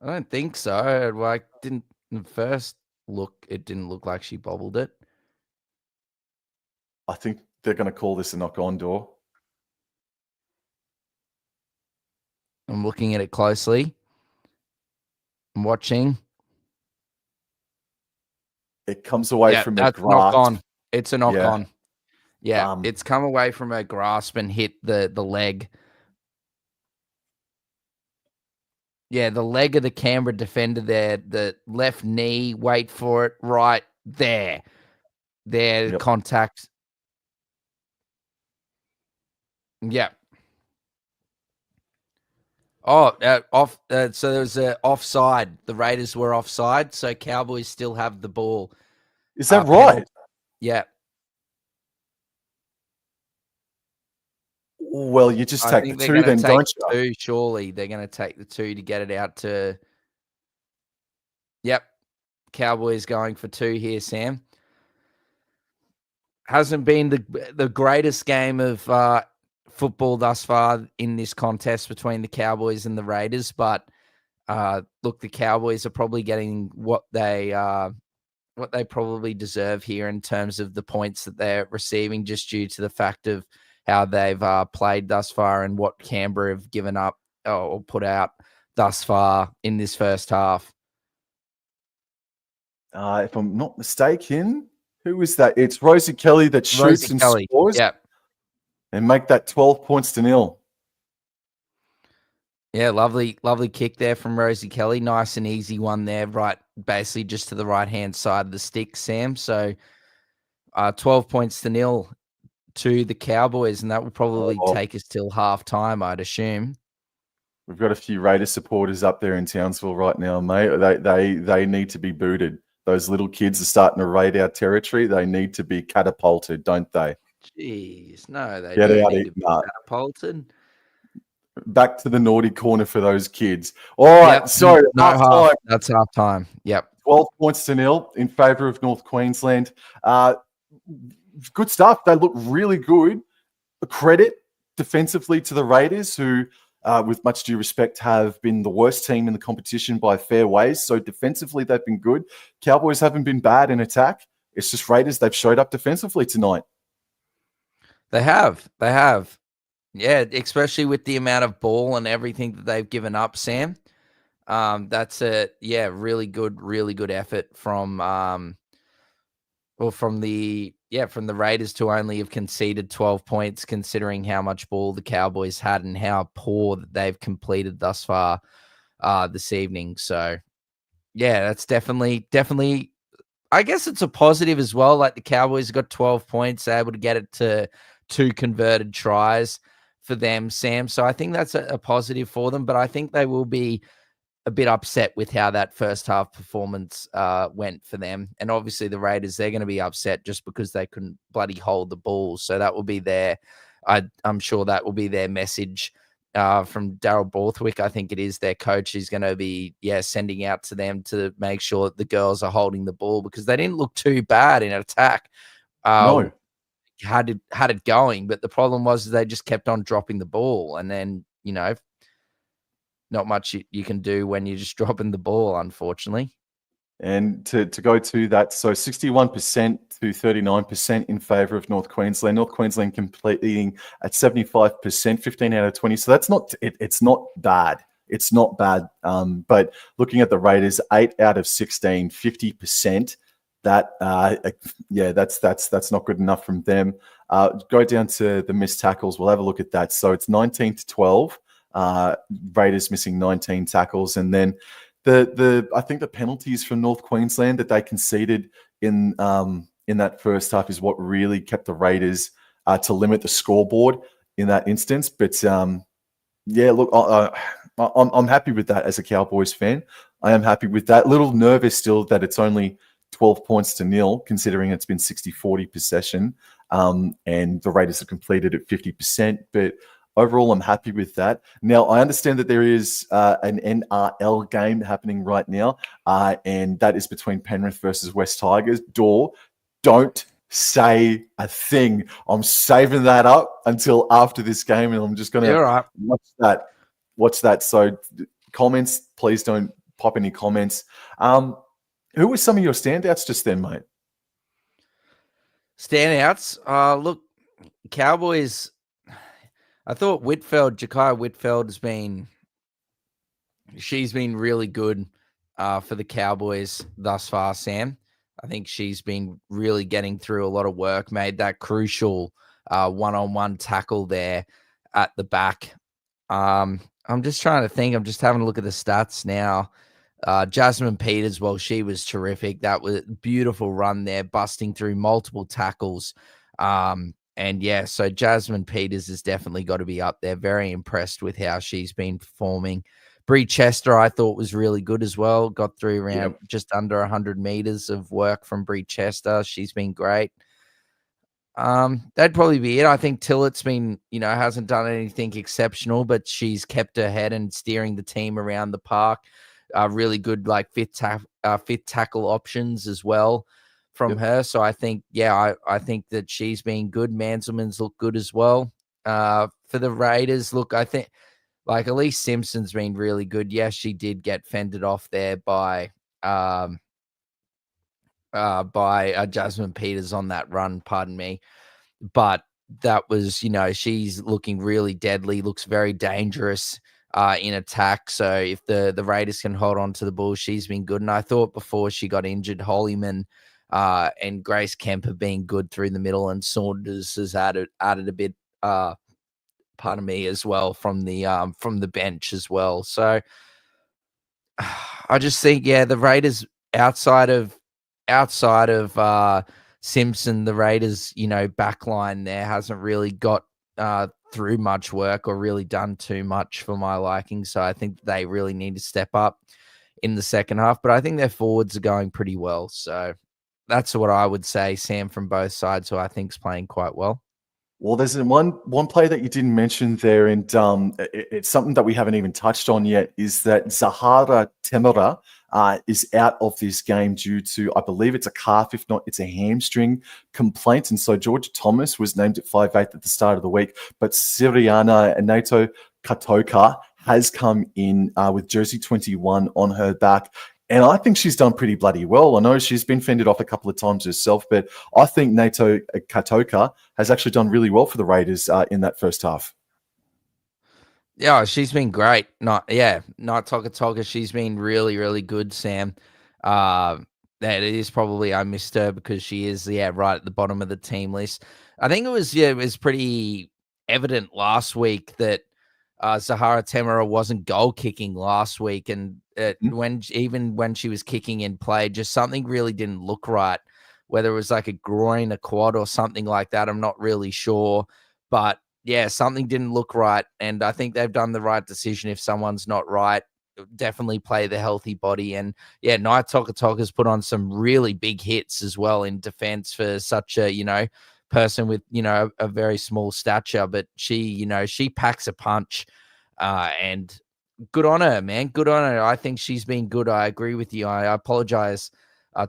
I don't think so. Like, didn't first look, it didn't look like she bobbled it. I think they're going to call this a knock-on, Dor. I'm looking at it closely. I'm watching. It comes away from a grasp. Knock on. It's a knock on. Yeah, Yeah, it's come away from her grasp and hit the leg. Yeah, the leg of the Canberra defender there, the left knee, wait for it, right there. There, contact. Yeah. Oh, off. So there was an offside. The Raiders were offside, so Cowboys still have the ball. Is that right? Yeah. Well, you just take the 2 then, don't you? 2, surely they're going to take the 2 to get it out to. Yep. Cowboys going for 2 here, Sam. Hasn't been the greatest game of football thus far in this contest between the Cowboys and the Raiders, but look, the Cowboys are probably getting what they probably deserve here in terms of the points that they're receiving, just due to the fact of how they've played thus far and what Canberra have given up or put out thus far in this first half. If I'm not mistaken, who is that? It's Rosie Kelly that shoots and scores. Yeah. And make that 12 points to nil. Yeah, lovely kick there from Rosie Kelly. Nice and easy one there, right, basically just to the right-hand side of the stick, Sam. So 12 points to nil to the Cowboys, and that will probably take us till halftime, I'd assume. We've got a few Raiders supporters up there in Townsville right now, mate. They need to be booted. Those little kids are starting to raid our territory. They need to be catapulted, don't they? Jeez, no, they don't need to be catapulted. Back to the naughty corner for those kids. All right, so half. That's half time. Yep. 12 points to nil in favour of North Queensland. good stuff. They look really good. A credit defensively to the Raiders, who, with much due respect, have been the worst team in the competition by fair ways. So defensively, they've been good. Cowboys haven't been bad in attack. It's just Raiders. They've showed up defensively tonight. They have. Yeah, especially with the amount of ball and everything that they've given up, Sam. That's a really good effort from the Raiders to only have conceded 12 points, considering how much ball the Cowboys had and how poor that they've completed thus far this evening. So yeah, that's definitely. I guess it's a positive as well. Like the Cowboys got 12 points, they're able to get it to 2 converted tries for them, Sam. So I think that's a positive for them, but I think they will be a bit upset with how that first half performance went for them. And obviously the Raiders, they're going to be upset just because they couldn't bloody hold the ball. So that will be I'm sure that will be their message from Darryl Borthwick. I think it is their coach. He's going to be, sending out to them to make sure that the girls are holding the ball, because they didn't look too bad in attack. No. Had it going, but the problem was they just kept on dropping the ball, and then not much you can do when you're just dropping the ball, unfortunately. And to go to that, so 61% to 39% in favour of North Queensland. North Queensland completing at 75%, 15 out of 20. So that's not it's not bad. It's not bad. But looking at the Raiders, 8 out of 16, 50%. That's not good enough from them. Go down to the missed tackles. We'll have a look at that. So it's 19 to 12. Raiders missing 19 tackles, and then I think the penalties from North Queensland that they conceded in that first half is what really kept the Raiders to limit the scoreboard in that instance. But look, I'm happy with that as a Cowboys fan. I am happy with that. A little nervous still that it's only 12 points to nil, considering it's been 60-40 possession, and the Raiders have completed at 50%. But overall, I'm happy with that. Now, I understand that there is an NRL game happening right now, and that is between Penrith versus West Tigers. Dor, don't say a thing. I'm saving that up until after this game, and I'm just going to watch that. So comments, please don't pop any comments. Who were some of your standouts just then, mate? Standouts? Look, Cowboys, I thought Ja'Kai Whitfeld she's been really good for the Cowboys thus far, Sam. I think she's been really getting through a lot of work, made that crucial one-on-one tackle there at the back. I'm just trying to think. I'm just having a look at the stats now. Jasmine Peters, well, she was terrific. That was a beautiful run there, busting through multiple tackles. So Jasmine Peters has definitely got to be up there. Very impressed with how she's been performing. Bree Chester, I thought, was really good as well. Got through around just under 100 meters of work from Bree Chester. She's been great. That'd probably be it. I think Tillett's been, hasn't done anything exceptional, but she's kept her head and steering the team around the park. Really good, like fifth tackle options as well from her. So I think, I think that she's been good. Manselman's looked good as well. For the Raiders, look, I think like Elise Simpson's been really good. Yes, she did get fended off there by Jasmine Peters on that run, pardon me. But that was, she's looking really deadly, looks very dangerous in attack. So if the Raiders can hold on to the ball, she's been good. And I thought before she got injured, Holyman and Grace Kemp have been good through the middle, and Saunders has added a bit, pardon me, as well from the bench as well. So I just think, the Raiders outside of Simpson, the Raiders, backline there hasn't really got through much work or really done too much for my liking. So I think they really need to step up in the second half. But I think their forwards are going pretty well. So that's what I would say, Sam, from both sides, who I think is playing quite well. Well, there's one play that you didn't mention there, and it's something that we haven't even touched on yet, is that Zahara Temera is out of this game due to, I believe it's a calf, if not, it's a hamstring complaint. And so Georgia Thomas was named at 5'8" at the start of the week, but Siriana Nato Katoka has come in with jersey 21 on her back. And I think she's done pretty bloody well. I know she's been fended off a couple of times herself, but I think Nato Katoka has actually done really well for the Raiders in that first half. Yeah, she's been great. Not Toka. She's been really, really good, Sam. That it is probably I missed her because she is right at the bottom of the team list. I think it was pretty evident last week that Zahara Temera wasn't goal kicking last week, and when she was kicking in play, just something really didn't look right. Whether it was like a groin, a quad, or something like that, I'm not really sure, but yeah, something didn't look right, and I think they've done the right decision. If someone's not right, definitely play the healthy body. And yeah, Nai Toka has put on some really big hits as well in defense for such a person with a very small stature, but she packs a punch, and good on her, man. Good on her. I think she's been good. I agree with you. I apologize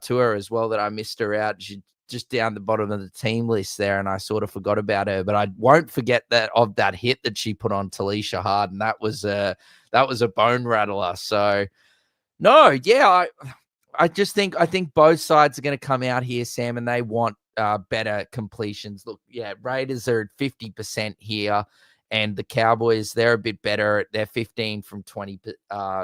to her as well that I missed her out. She just down the bottom of the team list there, and I sort of forgot about her. But I won't forget that hit that she put on Talisha Harden. That was a bone rattler. So no, yeah, I think both sides are going to come out here, Sam, and they want better completions. Look, yeah, Raiders are at 50% here, and the Cowboys, they're a bit better. They're 15 from 20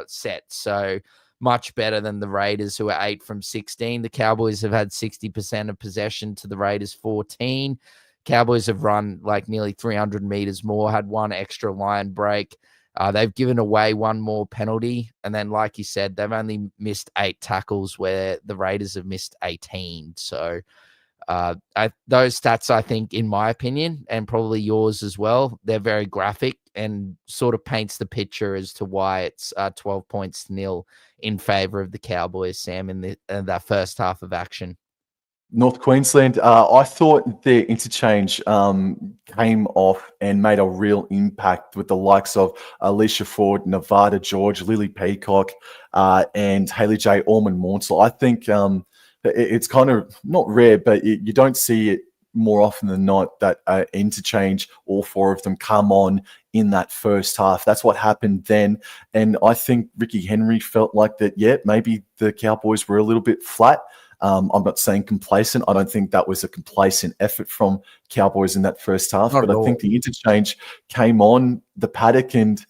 sets, so much better than the Raiders, who are 8 from 16. The Cowboys have had 60% of possession to the Raiders 14. Cowboys have run like nearly 300 meters more, had one extra line break. They've given away one more penalty. And then, like you said, they've only missed 8 tackles where the Raiders have missed 18. So those stats, I think, in my opinion, and probably yours as well, they're very graphic and sort of paints the picture as to why it's 12 points to nil in favor of the Cowboys, Sam, in that first half of action. North Queensland, I thought their interchange came off and made a real impact with the likes of Alicia Ford, Nevada George, Lily Peacock, and Haley J. Ormond-Maunsell. I think it's kind of not rare, but you don't see it more often than not that interchange, all 4 of them come on in that first half. That's what happened then. And I think Ricky Henry felt like that, maybe the Cowboys were a little bit flat. I'm not saying complacent. I don't think that was a complacent effort from Cowboys in that first half, but I think the interchange came on the paddock and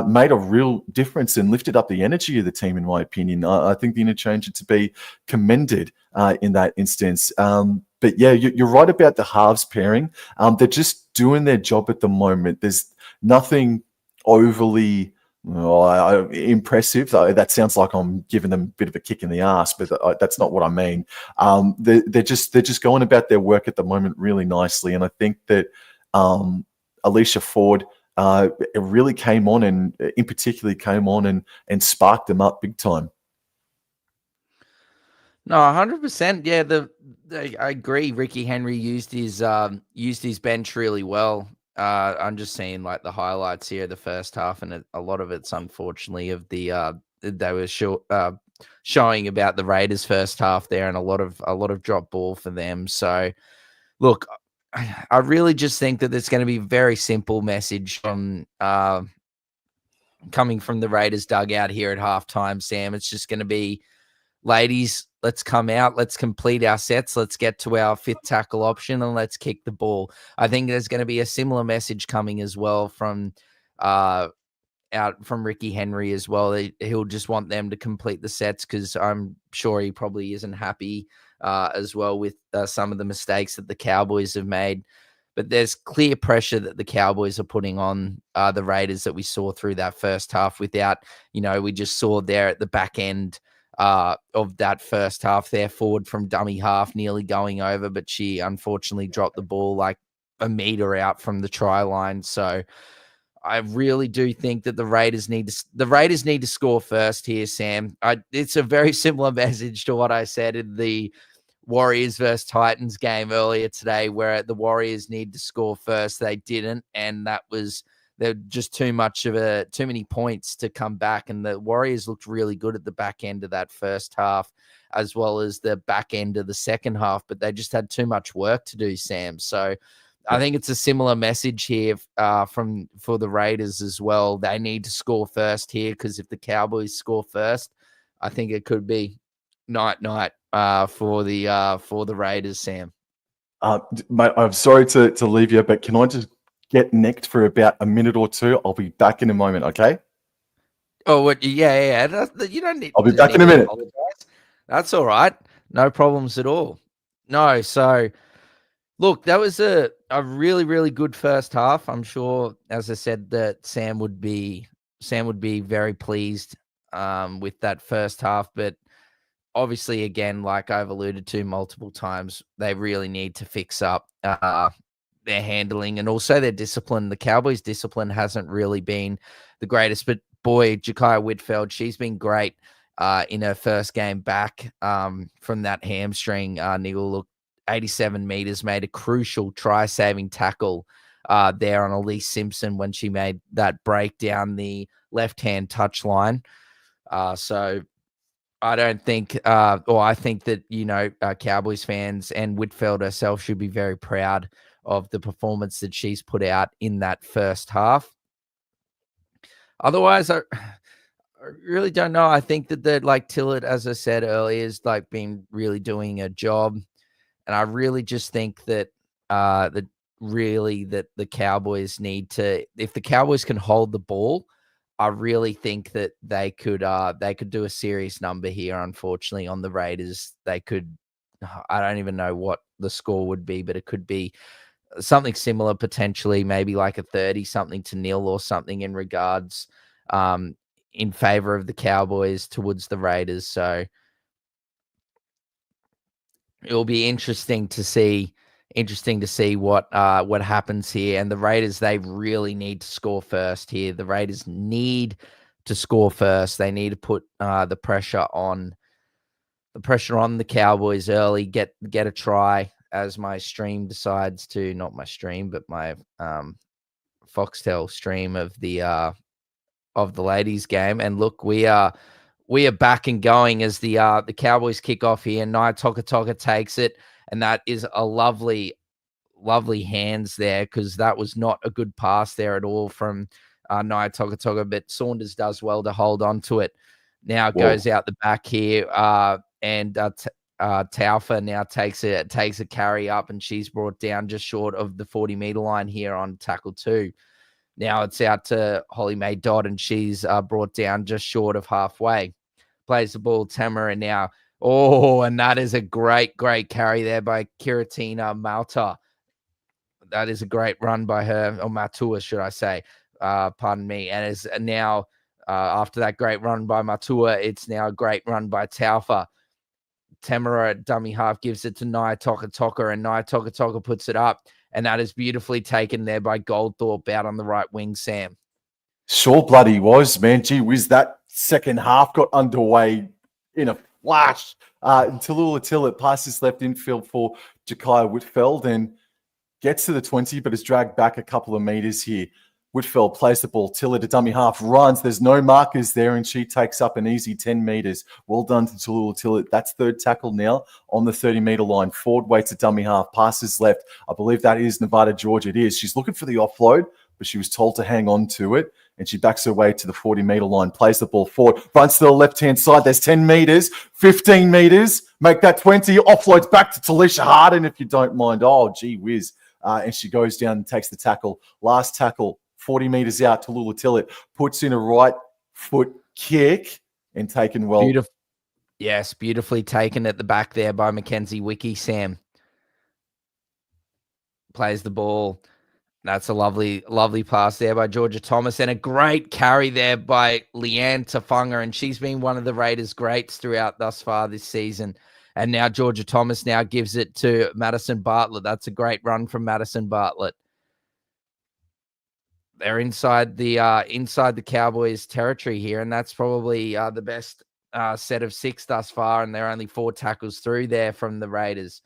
made a real difference and lifted up the energy of the team, in my opinion. I think the interchange is to be commended in that instance. But yeah, you're right about the halves pairing. They're just doing their job at the moment. There's nothing overly impressive. That sounds like I'm giving them a bit of a kick in the ass, but that's not what I mean. They're just going about their work at the moment really nicely, and I think that Alicia Ford it really came on, and in particular came on and sparked them up big time. No, 100%. Yeah, I agree. Ricky Henry used his bench really well. I'm just seeing like the highlights here, the first half, and a lot of it's unfortunately of the they were showing about the Raiders' first half there, and a lot of drop ball for them. So, look, I really just think that there's going to be a very simple message from coming from the Raiders dugout here at halftime, Sam. It's just going to be, ladies, let's come out, let's complete our sets, let's get to our 5th tackle option, and let's kick the ball. I think there's going to be a similar message coming as well from Ricky Henry as well. He'll just want them to complete the sets, because I'm sure he probably isn't happy as well with some of the mistakes that the Cowboys have made. But there's clear pressure that the Cowboys are putting on the Raiders that we saw through that first half without, we just saw there at the back end of that first half there, Ford from dummy half nearly going over, but she unfortunately dropped the ball like a meter out from the try line. So I really do think that the Raiders need to score first here, Sam. It's a very similar message to what I said in the Warriors versus Titans game earlier today, where the Warriors need to score first. They didn't, and that was they're just too many points to come back. And the Warriors looked really good at the back end of that first half, as well as the back end of the second half, but they just had too much work to do, Sam. So I think it's a similar message here for the Raiders as well. They need to score first here, because if the Cowboys score first, I think it could be night for the Raiders, Sam. Mate, I'm sorry to leave you, but can I just get nicked for about a minute or two? I'll be back in a moment, okay? Oh, what? Yeah. You don't need. I'll be back in a minute. Apologize. That's all right. No problems at all. No, so look, that was a really, really good first half. I'm sure, as I said, that Sam would be very pleased with that first half. But obviously, again, like I've alluded to multiple times, they really need to fix up their handling and also their discipline. The Cowboys' discipline hasn't really been the greatest, but boy, Jakaya Whitfield, she's been great in her first game back from that hamstring niggle. Look, 87 meters, made a crucial try-saving tackle there on Elise Simpson when she made that break down the left-hand touch line. So I don't think, I think that, Cowboys fans and Whitfield herself should be very proud of the performance that she's put out in that first half. Otherwise, I really don't know. I think that like Tillett, as I said earlier, is like been really doing a job. And I really just think that that the Cowboys need to, if the Cowboys can hold the ball, I really think that they could do a serious number here. Unfortunately, on the Raiders, they could. I don't even know what the score would be, but it could be something similar, potentially, maybe like a 30-something to nil or something in regards in favor of the Cowboys towards the Raiders. So it'll be interesting to see what happens here. And the Raiders, they really need to score first here. The Raiders need to score first. They need to put the pressure on the Cowboys early, get a try, as my stream decides to, not my stream, but my Foxtel stream of the ladies game. And look, we are back and going as the Cowboys kick off here. Nia Toka takes it, and that is a lovely hands there, because that was not a good pass there at all from Nia Toka, but Saunders does well to hold on to it. Now goes out the back here, and Taufa now takes a carry up, and she's brought down just short of the 40-meter line here on tackle 2. Now it's out to Holly Mae Dodd, and she's brought down just short of halfway. Plays the ball, Tamara now. Oh, and that is a great carry there by Kiratina Malta. That is a great run by her, or Matua, should I say. Pardon me. And is now, after that great run by Matua, it's now a great run by Taufa. Tamara at dummy half gives it to Nia Toka, and Nia Toka puts it up. And that is beautifully taken there by Goldthorpe out on the right wing, Sam. Sure bloody was, man. Gee whiz, that second half got underway in a flash. Tallulah Tillett passes left infield for Jakaya Whitfield and gets to the 20, but is dragged back a couple of meters here. Whitfield plays the ball. Tillett, a dummy half, runs. There's no markers there, and she takes up an easy 10 meters. Well done to Tallulah Tillett. That's third tackle now on the 30-meter line. Ford waits a dummy half, passes left. I believe that is Nevada, Georgia. It is. She's looking for the offload, but she was told to hang on to it, and she backs her way to the 40-meter line, plays the ball forward, runs to the left-hand side. There's 10 meters, 15 meters, make that 20, offloads back to Talisha Harden, if you don't mind. Oh, gee whiz. And she goes down and takes the tackle. Last tackle, 40 meters out, Tallulah Tillett puts in a right foot kick and taken well. Yes, beautifully taken at the back there by Mackenzie Wiki, Sam. Plays the ball. That's a lovely pass there by Georgia Thomas, and a great carry there by Leanne Tafunga, and she's been one of the Raiders' greats throughout thus far this season. And now Georgia Thomas now gives it to Madison Bartlett. That's a great run from Madison Bartlett. They're inside the Cowboys' territory here, and that's probably the best set of 6 thus far, and they're only 4 tackles through there from the Raiders.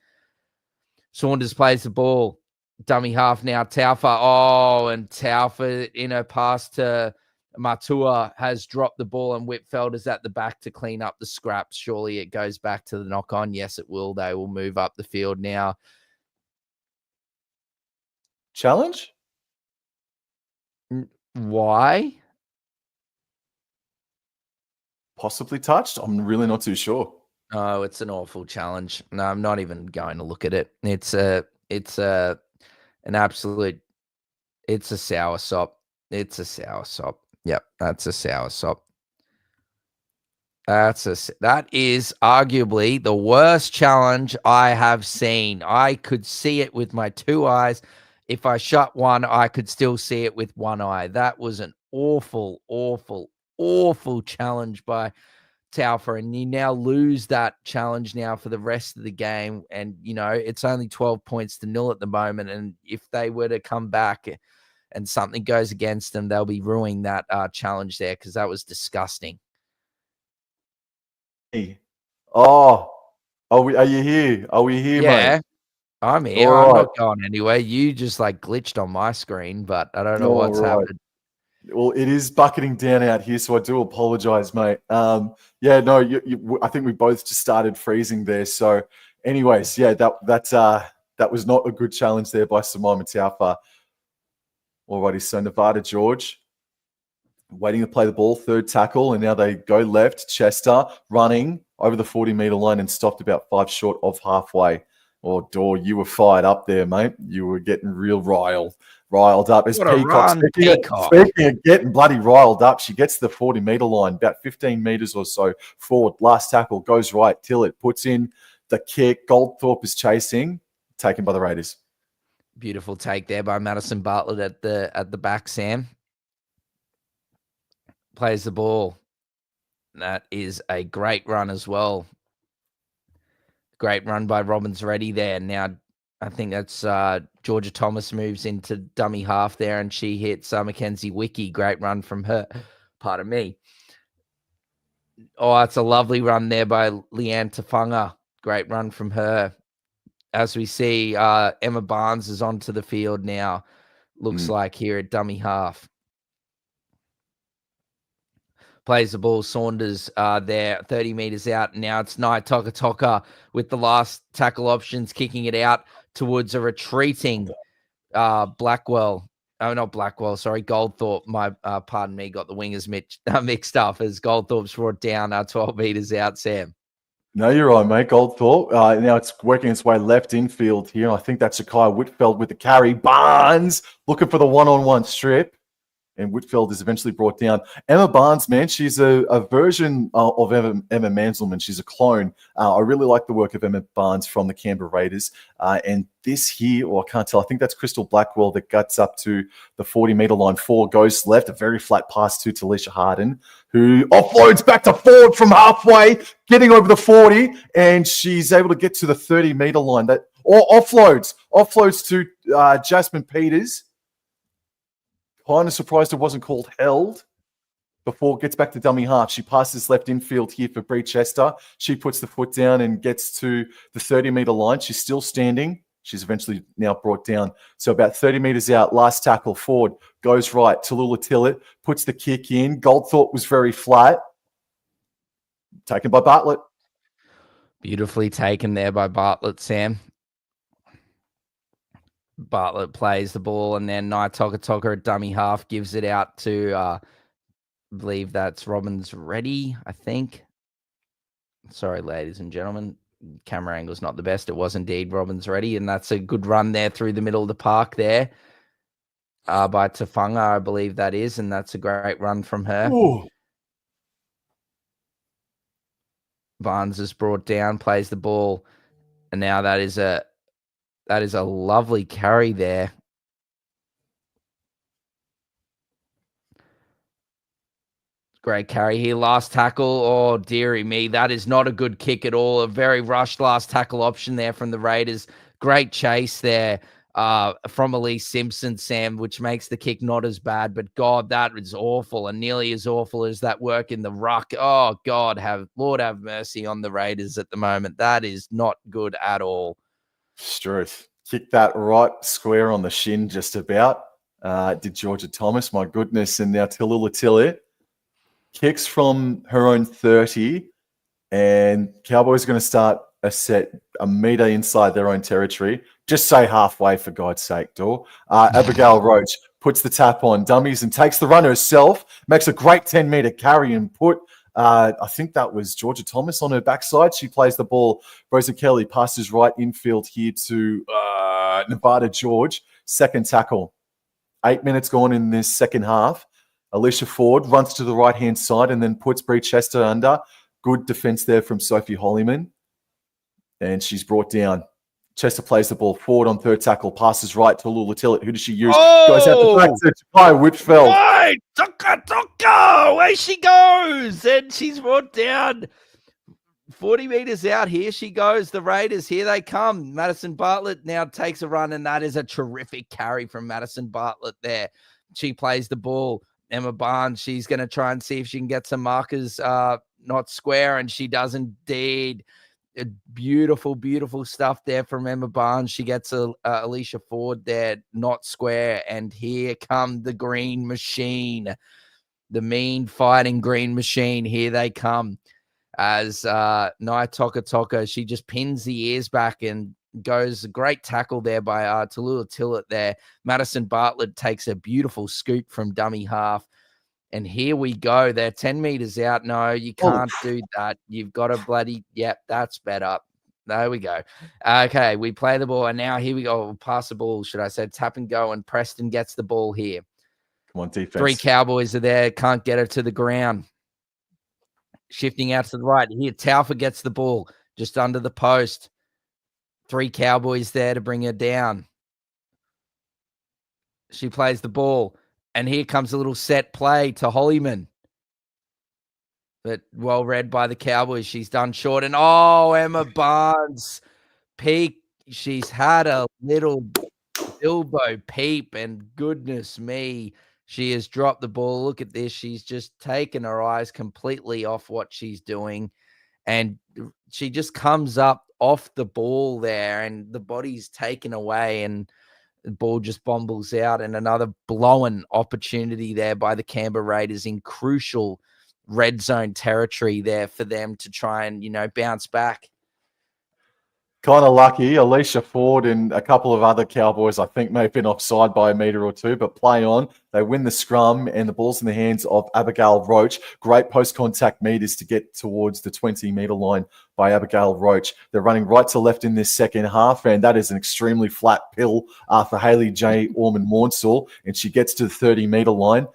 Saunders plays the ball. Dummy half now. Taufa. Oh, and Taufa in her pass to Matua has dropped the ball, and Whitfeld is at the back to clean up the scraps. Surely it goes back to the knock on. Yes, it will. They will move up the field now. Challenge? Why? Possibly touched? I'm really not too sure. Oh, it's an awful challenge. No, I'm not even going to look at it. It's an absolute, it's a sour sop. It's a sour sop. Yep, that's a sour sop. That is arguably the worst challenge I have seen. I could see it with my two eyes. If I shut one, I could still see it with one eye. That was an awful, awful, awful challenge by Taufa, and you now lose that challenge now for the rest of the game. And, you know, it's only 12 points to 0 at the moment. And if they were to come back and something goes against them, they'll be ruining that challenge there, because that was disgusting. Oh, are you here? Are we here, Yeah, mate? I'm here. All I'm right. not going anywhere. You just like glitched on my screen, but I don't know All what's right. happened. Well, it is bucketing down out here, so I do apologize, mate. Yeah, no, I think we both just started freezing there. So, anyways, yeah, that was not a good challenge there by Simone Taufa. Alrighty, so Nevada George waiting to play the ball, third tackle, and now they go left. Chester running over the 40-meter line and stopped about 5 short of halfway. Oh, Dor, you were fired up there, mate. You were getting real riled up. As What a run, Peacock. Speaking of getting bloody riled up, she gets to the 40-meter line, about 15 meters or so forward. Last tackle goes right. Tillett puts in the kick. Goldthorpe is chasing, taken by the Raiders. Beautiful take there by Madison Bartlett at the back, Sam. Plays the ball. That is a great run as well. Great run by Robbins Ready there. Now, I think that's Georgia Thomas moves into dummy half there, and she hits Mackenzie Wiki. Great run from her. Pardon me. Oh, it's a lovely run there by Leanne Tafunga. Great run from her. As we see, Emma Barnes is onto the field now. Looks like here at dummy half. Plays the ball. Saunders there, 30 meters out. Now it's Nai Toka with the last tackle options, kicking it out towards a retreating Blackwell. Oh, not Blackwell. Sorry, Goldthorpe. Pardon me, got the wingers mixed up as Goldthorpe's brought down 12 meters out, Sam. No, you're right, mate. Goldthorpe. Now it's working its way left infield here. I think that's Shakai Whitfeld with the carry. Barnes looking for the one-on-one strip. And Whitfield is eventually brought down. Emma Barnes, man, she's a version of Emma Manselman. She's a clone. I really like the work of Emma Barnes from the Canberra Raiders. And this here, or I can't tell, I think that's Crystal Blackwell that guts up to the 40-meter line. 4 goes left, a very flat pass to Talisha Harden, who offloads back to forward from halfway, getting over the 40, and she's able to get to the 30-meter line. Offloads to Jasmine Peters. Kind of surprised it wasn't called held before it gets back to dummy half. She passes left infield here for Bree Chester. She puts the foot down and gets to the 30-meter line. She's still standing. She's eventually now brought down. So about 30 meters out, last tackle forward, goes right. Tallulah Tillett puts the kick in. Goldthorpe was very flat. Taken by Bartlett. Beautifully taken there by Bartlett, Sam. Bartlett plays the ball, and then Nai Toka at dummy half gives it out to, I believe that's Robbins Ready, I think. Sorry, ladies and gentlemen. Camera angle's not the best. It was indeed Robbins Ready, and that's a good run there through the middle of the park there by Tafunga, I believe that is, and that's a great run from her. Ooh. Barnes is brought down, plays the ball, and now that is a lovely carry there. Great carry here. Last tackle. Oh, dearie me. That is not a good kick at all. A very rushed last tackle option there from the Raiders. Great chase there from Elise Simpson, Sam, which makes the kick not as bad. But, God, that is awful, and nearly as awful as that work in the ruck. Oh, God, Lord have mercy on the Raiders at the moment. That is not good at all. Struth. Kicked that right square on the shin just about. Did Georgia Thomas, my goodness. And now Tallulah Tillett kicks from her own 30, and Cowboys are going to start a set a meter inside their own territory. Just say halfway, for God's sake, Dor. Abigail Roach puts the tap on dummies and takes the run herself, makes a great 10-meter carry and put, I think that was Georgia Thomas on her backside. She plays the ball. Rosa Kelly passes right infield here to Nevada George. Second tackle. 8 minutes gone in this second half. Alicia Ford runs to the right-hand side and then puts Bree Chester under. Good defense there from Sophie Hollyman. And she's brought down. Chester plays the ball forward on third tackle, passes right to Tallulah Tillett. Who does she use? Goes out the back to Jackai Whitfeld. Right, Tucker, away she goes. And she's brought down 40 meters out. Here she goes. The Raiders, here they come. Madison Bartlett now takes a run, and that is a terrific carry from Madison Bartlett there. She plays the ball. Emma Barnes, she's going to try and see if she can get some markers not square, and she does indeed. Beautiful, beautiful stuff there from Emma Barnes. She gets Alicia Ford there, not square, and here come the Green Machine, the mean fighting Green Machine. Here they come as Nai Toka, she just pins the ears back and goes a great tackle there by Tallulah Tillett there. Madison Bartlett takes a beautiful scoop from dummy half. And here we go. They're 10 meters out. No, you can't do that. You've got to bloody, yep, that's better. There we go. Okay, we play the ball, and now here we go. Pass the ball, should I say, tap and go, and Preston gets the ball here. Come on, defense. 3 Cowboys are there. Can't get her to the ground. Shifting out to the right. Here, Taufa gets the ball just under the post. 3 Cowboys there to bring her down. She plays the ball. And here comes a little set play to Hollyman. But well read by the Cowboys. She's done short. And, Emma Barnes peak. She's had a little elbow peep. And goodness me, she has dropped the ball. Look at this. She's just taken her eyes completely off what she's doing. And she just comes up off the ball there. And the body's taken away. And the ball just bumbles out, and another blown opportunity there by the Canberra Raiders in crucial red zone territory there for them to try and, bounce back. Kind of lucky. Alicia Ford and a couple of other Cowboys, I think, may have been offside by a metre or two, but play on. They win the scrum, and the ball's in the hands of Abigail Roach. Great post-contact meters to get towards the 20-metre line by Abigail Roach. They're running right to left in this second half, and that is an extremely flat pill for Hayley J. Orman-Maunsell, and she gets to the 30-metre line.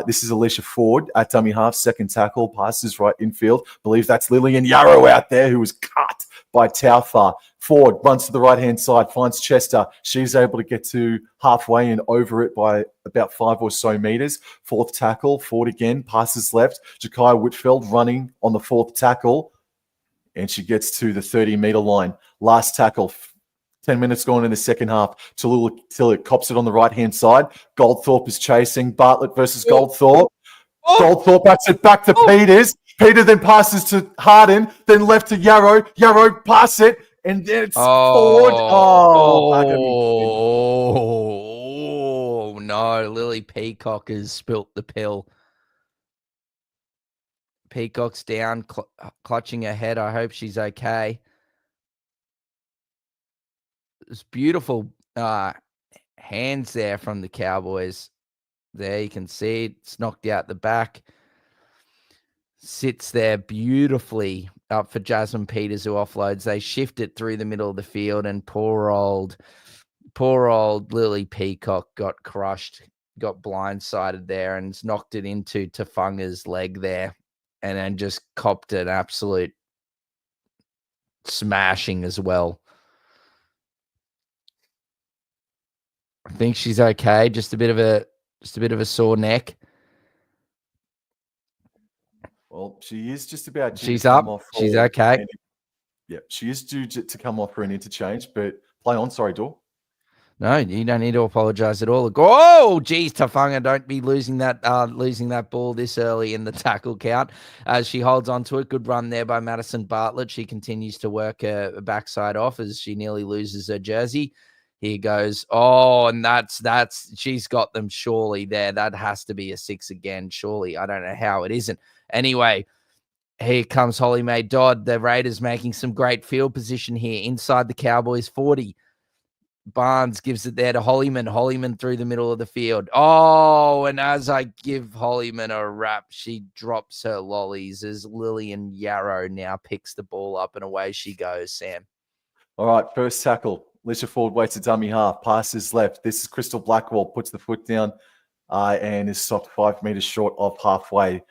This is Alicia Ford at dummy half, second tackle, passes right infield. Believe that's Lillian Yarrow out there, who was cut by Taufa. Ford runs to the right-hand side, finds Chester. She's able to get to halfway and over it by about 5 or so meters. Fourth tackle, Ford again, passes left. Jackai Whitfeld running on the fourth tackle, and she gets to the 30-meter line. Last tackle, 10 minutes gone in the second half. Tallulah Tillett cops it on the right-hand side. Goldthorpe is chasing. Bartlett versus Goldthorpe. Goldthorpe backs it back to Peters. Peter then passes to Harden, then left to Yarrow. Yarrow pass it, and then it's Ford. No, Lily Peacock has spilt the pill. Peacock's down, clutching her head. I hope she's okay. It's beautiful hands there from the Cowboys. There you can see it. It's knocked out the back. Sits there beautifully up for Jasmine Peters, who offloads. They shift it through the middle of the field, and poor old Lily Peacock got crushed, got blindsided there, and knocked it into Tafunga's leg there, and then just copped an absolute smashing as well. I think she's okay. Just a bit of a sore neck. Well, she is just about due She's to come up. off She's for okay. Yeah, she is due to come off for an interchange, but play on. Sorry, Dor. No, you don't need to apologize at all. Oh, geez, Tafunga, don't be losing that ball this early in the tackle count. As she holds on to it, good run there by Madison Bartlett. She continues to work her backside off as she nearly loses her jersey. Here goes. Oh, and that's she's got them surely there. That has to be a 6 again, surely. I don't know how it isn't. Anyway, here comes Holly Mae Dodd. The Raiders making some great field position here inside the Cowboys 40. Barnes gives it there to Hollyman. Hollyman through the middle of the field. Oh, and as I give Hollyman a wrap, she drops her lollies as Lillian Yarrow now picks the ball up and away she goes, Sam. All right, first tackle. Alicia Ford waits a dummy half, passes left. This is Crystal Blackwell, puts the foot down and is stopped 5 meters short of halfway.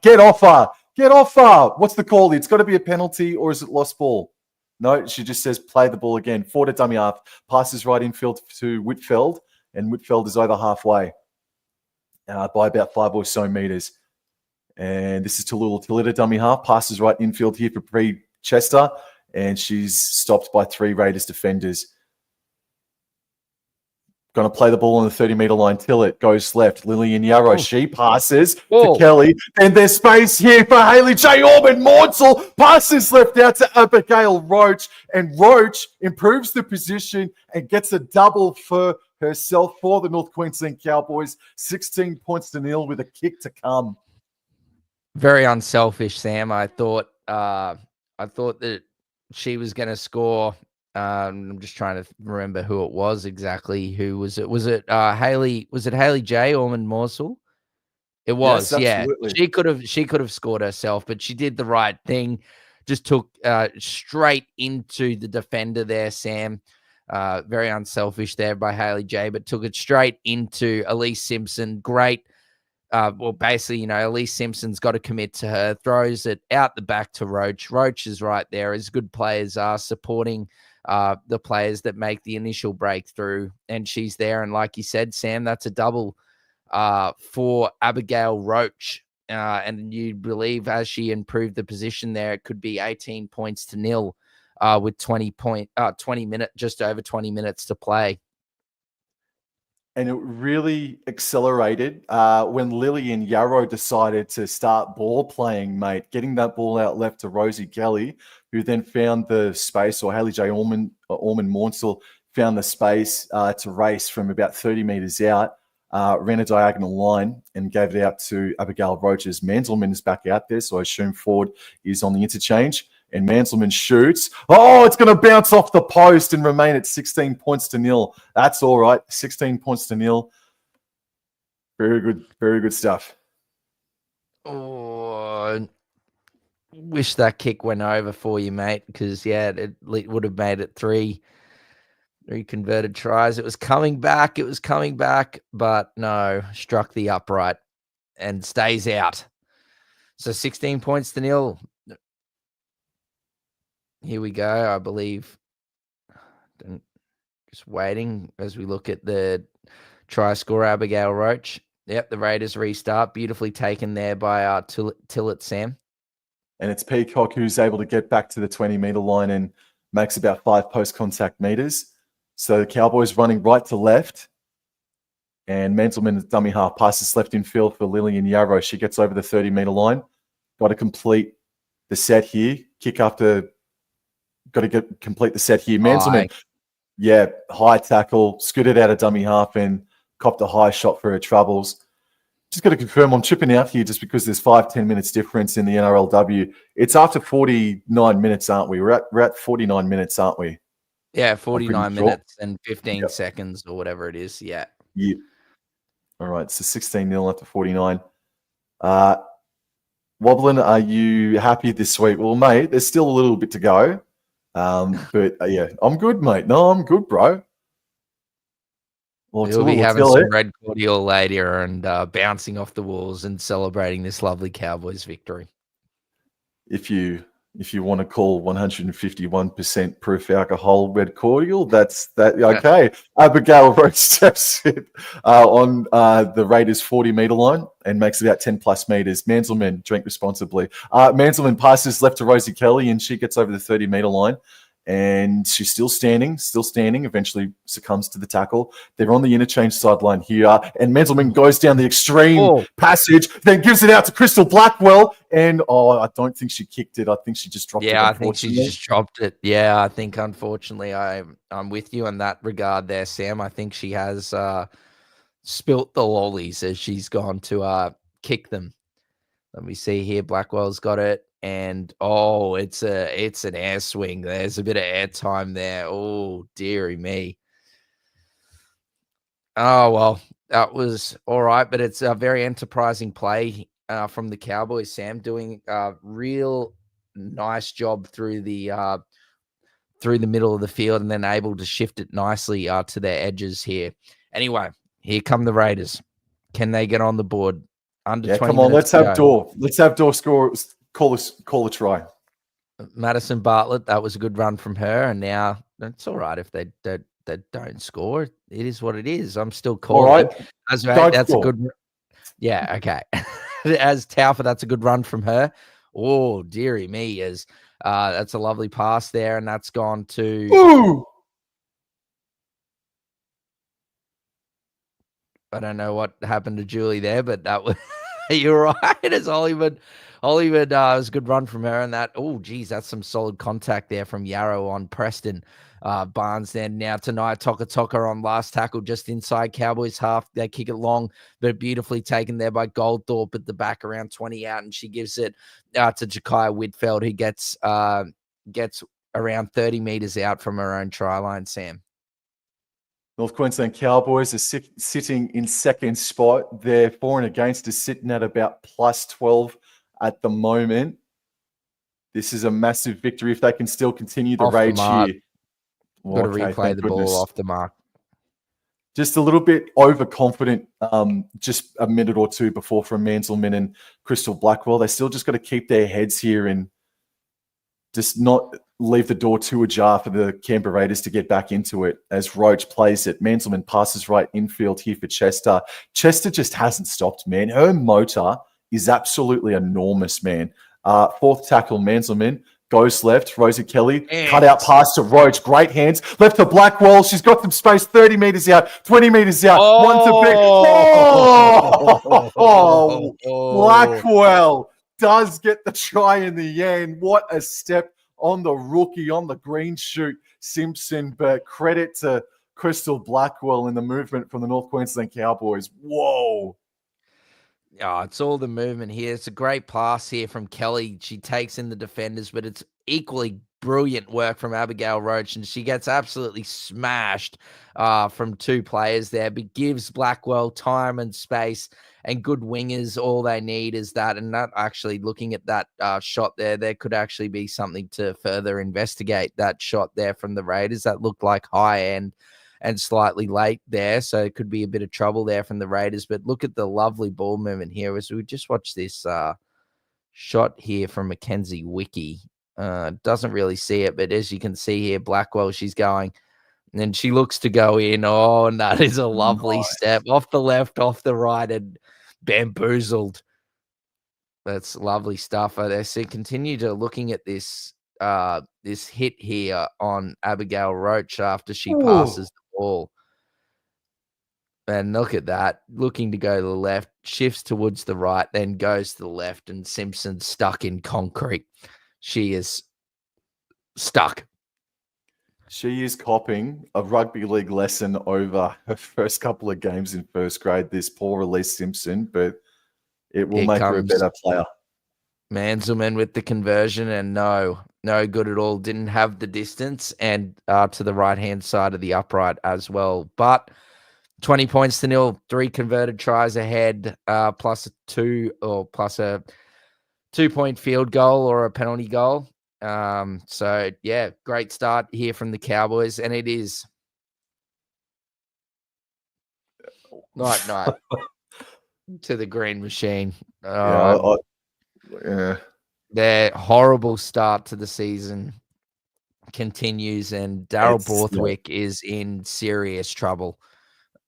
Get off her! Get off her! What's the call? It's got to be a penalty, or is it lost ball? No, she just says play the ball again. Ford a dummy half, passes right infield to Whitfeld, and Whitfeld is over halfway by about 5 or so meters. And this is Tallulah Tillett, dummy half, passes right infield here for Bree Chester, and she's stopped by 3 Raiders defenders. Going to play the ball on the 30-meter line. Tillett goes left. Lillian Yarrow, she passes to Kelly. And there's space here for Haley J. Orban. Mordsel passes left out to Abigail Roach. And Roach improves the position and gets a double for herself for the North Queensland Cowboys. 16 points to nil with a kick to come. Very unselfish, Sam. I thought that she was going to score. I'm just trying to remember who it was exactly. Who was it? Was it Haley? Was it Haley J. Ormond Morsel? It was. Yes, yeah. She could have scored herself, but she did the right thing. Just took straight into the defender there, Sam. Very unselfish there by Haley J. But took it straight into Elise Simpson. Great. Well, basically, Elise Simpson's got to commit to her. Throws it out the back to Roach. Roach is right there, as good players are, supporting the players that make the initial breakthrough, and she's there. And like you said, Sam, that's a double for Abigail Roach. And you believe as she improved the position there, it could be 18 points to nil with 20 minutes, just over 20 minutes to play. And it really accelerated when Lillian Yarrow decided to start ball playing, mate, getting that ball out left to Rosie Kelly, who then found the space, or Haley J. Ormond Mornsel found the space to race from about 30 meters out, ran a diagonal line and gave it out to Abigail Roach's. Manselman is back out there, so I assume Ford is on the interchange. And Manselman shoots. Oh, it's going to bounce off the post and remain at 16 points to nil. That's all right. 16 points to nil. Very good stuff. Oh, wish that kick went over for you, mate, because, yeah, it would have made it 3 converted tries. It was coming back, but no, struck the upright and stays out. So 16 points to nil. Here we go, I believe. Just waiting as we look at the try scorer, Abigail Roach. Yep, the Raiders restart. Beautifully taken there by Tillett, Sam. And it's Peacock who's able to get back to the 20-meter line and makes about 5 post-contact meters. So the Cowboys running right to left. And Manselman, dummy half, passes left in field for Lillian Yarrow. She gets over the 30-meter line. Got to complete the set here. Kick after... Got to complete the set here. Manselman, high tackle, scooted out a dummy half and copped a high shot for her troubles. Just got to confirm, I'm tripping out here just because there's 5-10 minutes difference in the NRLW. It's after 49 minutes, aren't we? We're at 49 minutes, aren't we? Yeah, 49 minutes and 15 seconds or whatever it is. Yeah. Yeah. All right, so 16-0 after 49. Woblin, are you happy this week? Well, mate, there's still a little bit to go. But yeah, I'm good, mate. No, I'm good, bro. Well, we'll be having some red cordial later and bouncing off the walls and celebrating this lovely Cowboys victory. If you want to call 151% proof alcohol red cordial, that's okay. Abigail Roach steps it on the Raiders' 40-meter line and makes about 10+ meters. Manselman, drink responsibly. Manselman passes left to Rosie Kelly and she gets over the 30-meter line and she's still standing, eventually succumbs to the tackle. They're on the interchange sideline here, and Menzelman goes down the extreme passage, then gives it out to Crystal Blackwell, and I don't think she kicked it. I think she just dropped it, I think she just dropped it. Yeah, I think, unfortunately, I'm with you in that regard there, Sam. I think she has spilt the lollies as she's gone to kick them. Let me see here. Blackwell's got it. And it's an air swing. There's a bit of air time there. Oh, dearie me. Oh, well, that was all right, but it's a very enterprising play from the Cowboys, Sam, doing a real nice job through the middle of the field and then able to shift it nicely to their edges here. Anyway, here come the Raiders. Can they get on the board? Under 20 come on, minutes let's have Dor. Let's have Dor score. Call a try. Madison Bartlett, that was a good run from her, and now it's all right if they don't score. It is what it is. I'm still calling. All right, that's a good. Yeah, okay. As Taufa, that's a good run from her. Oh, dearie me, that's a lovely pass there, and that's gone to. Ooh. I don't know what happened to Julie there, but that was. You're right. As Hollywood was a good run from her, and that. Oh, geez, that's some solid contact there from Yarrow on Preston. Barnes then now tonight, Toka on last tackle just inside Cowboys half. They kick it long, but beautifully taken there by Goldthorpe at the back around 20 out, and she gives it to Jakaya Whitfeld, who gets around 30 meters out from her own try line, Sam. North Queensland Cowboys are sitting in second spot. Their for and against is sitting at about plus 12 at the moment. This is a massive victory if they can still continue the rage here. Got to replay the ball off the mark. Just a little bit overconfident just a minute or two before from Manselman and Crystal Blackwell. They still just got to keep their heads here and just not leave the door too ajar for the Canberra Raiders to get back into it as Roach plays it. Manselman passes right infield here for Chester. Chester just hasn't stopped, man. Her motor is absolutely enormous, man. Fourth tackle, Manselman goes left. Rosie Kelly, cut out pass to Roach. Great hands. Left to Blackwell. She's got some space. 30 meters out, 20 meters out. One to big. Blackwell does get the try in the end. What a step on the rookie, on the green shoot, Simpson. But credit to Crystal Blackwell in the movement from the North Queensland Cowboys. Whoa. Oh, it's all the movement here. It's a great pass here from Kelly. She takes in the defenders, but it's equally brilliant work from Abigail Roach, and she gets absolutely smashed from two players there, but gives Blackwell time and space and good wingers. All they need is that, and that actually, looking at that shot there could actually be something to further investigate. That shot there from the Raiders, that looked like high end and slightly late there, so it could be a bit of trouble there from the Raiders. But look at the lovely ball movement here as we just watch this shot here from Mackenzie Wiki. Doesn't really see it, but as you can see here, Blackwell, she's going, and she looks to go in. Oh, and that is a lovely step off the left, off the right, and bamboozled. That's lovely stuff. I see. Continue to looking at this this hit here on Abigail Roach after she passes the ball. And look at that, looking to go to the left, shifts towards the right, then goes to the left, and Simpson's stuck in concrete. She is stuck. She is copping a rugby league lesson over her first couple of games in first grade, this poor release Simpson, but it will make her a better player. Manselman with the conversion, and no good at all. Didn't have the distance, and to the right-hand side of the upright as well. But 20 points to nil, 3 converted tries ahead, plus a 2-point field goal or a penalty goal. So yeah, great start here from the Cowboys, and it is night to the green machine. Their horrible start to the season continues, and Daryl Borthwick is in serious trouble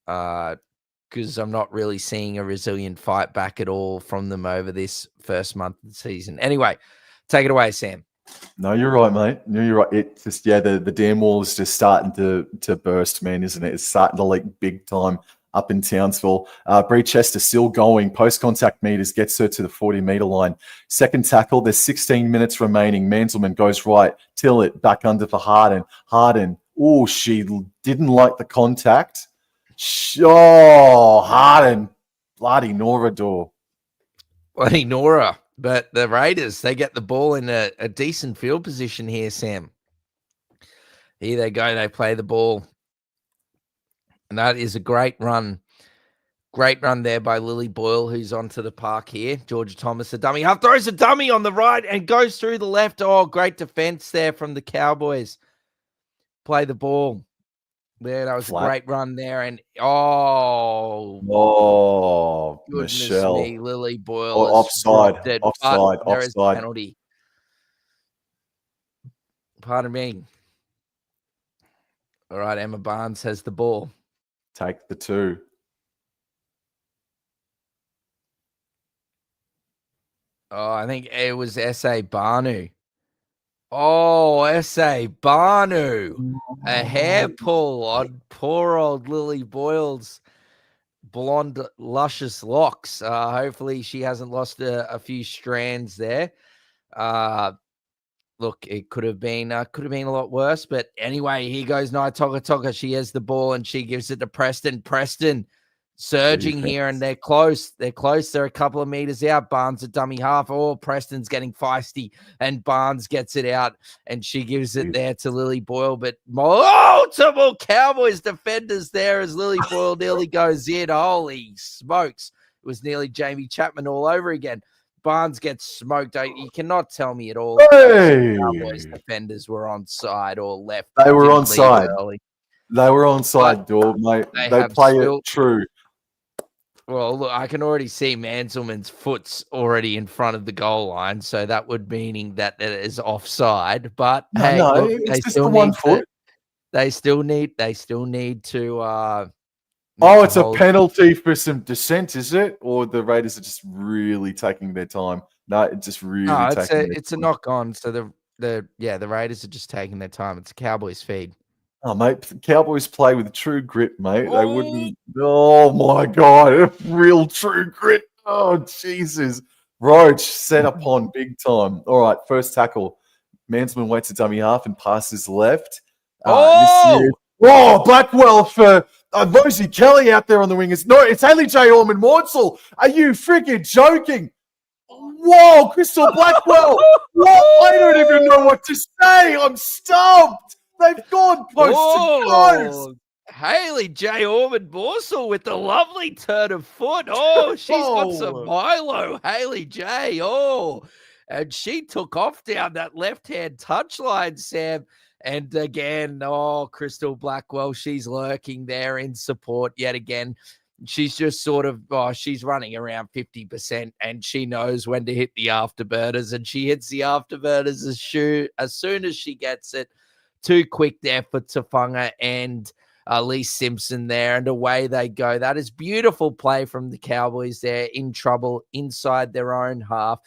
because I'm not really seeing a resilient fight back at all from them over this first month of the season. Anyway, take it away, Sam. No, you're right, mate. No, you're right. It just the dam wall is just starting to burst, man, isn't it? It's starting to leak big time up in Townsville. Bree Chester still going. Post contact meters gets her to the 40-meter line. Second tackle. There's 16 minutes remaining. Manselman goes right. Till it back under for Harden. Harden. Oh, she didn't like the contact. Harden. Bloody Nora Dor. Bloody Nora. But the Raiders, they get the ball in a decent field position here, Sam. Here they go. They play the ball. And that is a great run. Great run there by Lily Boyle, who's onto the park here. Georgia Thomas, a dummy half, throws a dummy on the right and goes through the left. Oh, great defense there from the Cowboys. Play the ball. There, that was a great run there. And goodness Michelle. me, Lily Boyle. Offside. There is a penalty. Pardon me. All right, Emma Barnes has the ball. Take the 2. Oh, I think it was S.A. Barnu. Oh, S.A. Barnu. A hair pull on poor old Lily Boyle's blonde, luscious locks. Hopefully she hasn't lost a few strands there. Look, it could have been a lot worse. But anyway, here goes Naitoka. She has the ball and she gives it to Preston. Preston surging here, and they're close. They're a couple of meters out. Barnes a dummy half. Oh, Preston's getting feisty, and Barnes gets it out, and she gives it there to Lily Boyle. But multiple Cowboys defenders there as Lily Boyle nearly goes in. Holy smokes. It was nearly Jamie Chapman all over again. Barnes gets smoked. You cannot tell me at all Cowboys defenders were onside or left. They were onside. They were onside, Dor, mate. They play it true. Well, look, I can already see Manselman's foot's already in front of the goal line, so that would meaning that it is offside. But look, it's just the 1 foot. They still need to. It's a penalty for some dissent, is it? Or the Raiders are just really taking their time? No, it's just really. It's a knock on. So the Raiders are just taking their time. It's a Cowboys feed. Oh, mate, the Cowboys play with true grit, mate. They wouldn't. Oh, my God. Real true grit. Oh, Jesus. Roach set upon big time. All right, first tackle. Mansman waits a dummy half and passes left. Blackwell for Rosie Kelly out there on the wingers. No, it's Haley J. Ormond-Mortsel. Are you freaking joking? Whoa, Crystal Blackwell. What? I don't even know what to say. I'm stumped. They've gone post to close. Haley J. Ormond-Mortsel with the lovely turn of foot. Oh, she's got some Milo. Haley J. And she took off down that left-hand touchline, Sam. And again, Crystal Blackwell, she's lurking there in support yet again. She's just sort of, she's running around 50%, and she knows when to hit the afterburners, and she hits the afterburners as soon as she gets it. Too quick there for Tafunga and Lee Simpson there, and away they go. That is beautiful play from the Cowboys there, in trouble inside their own half.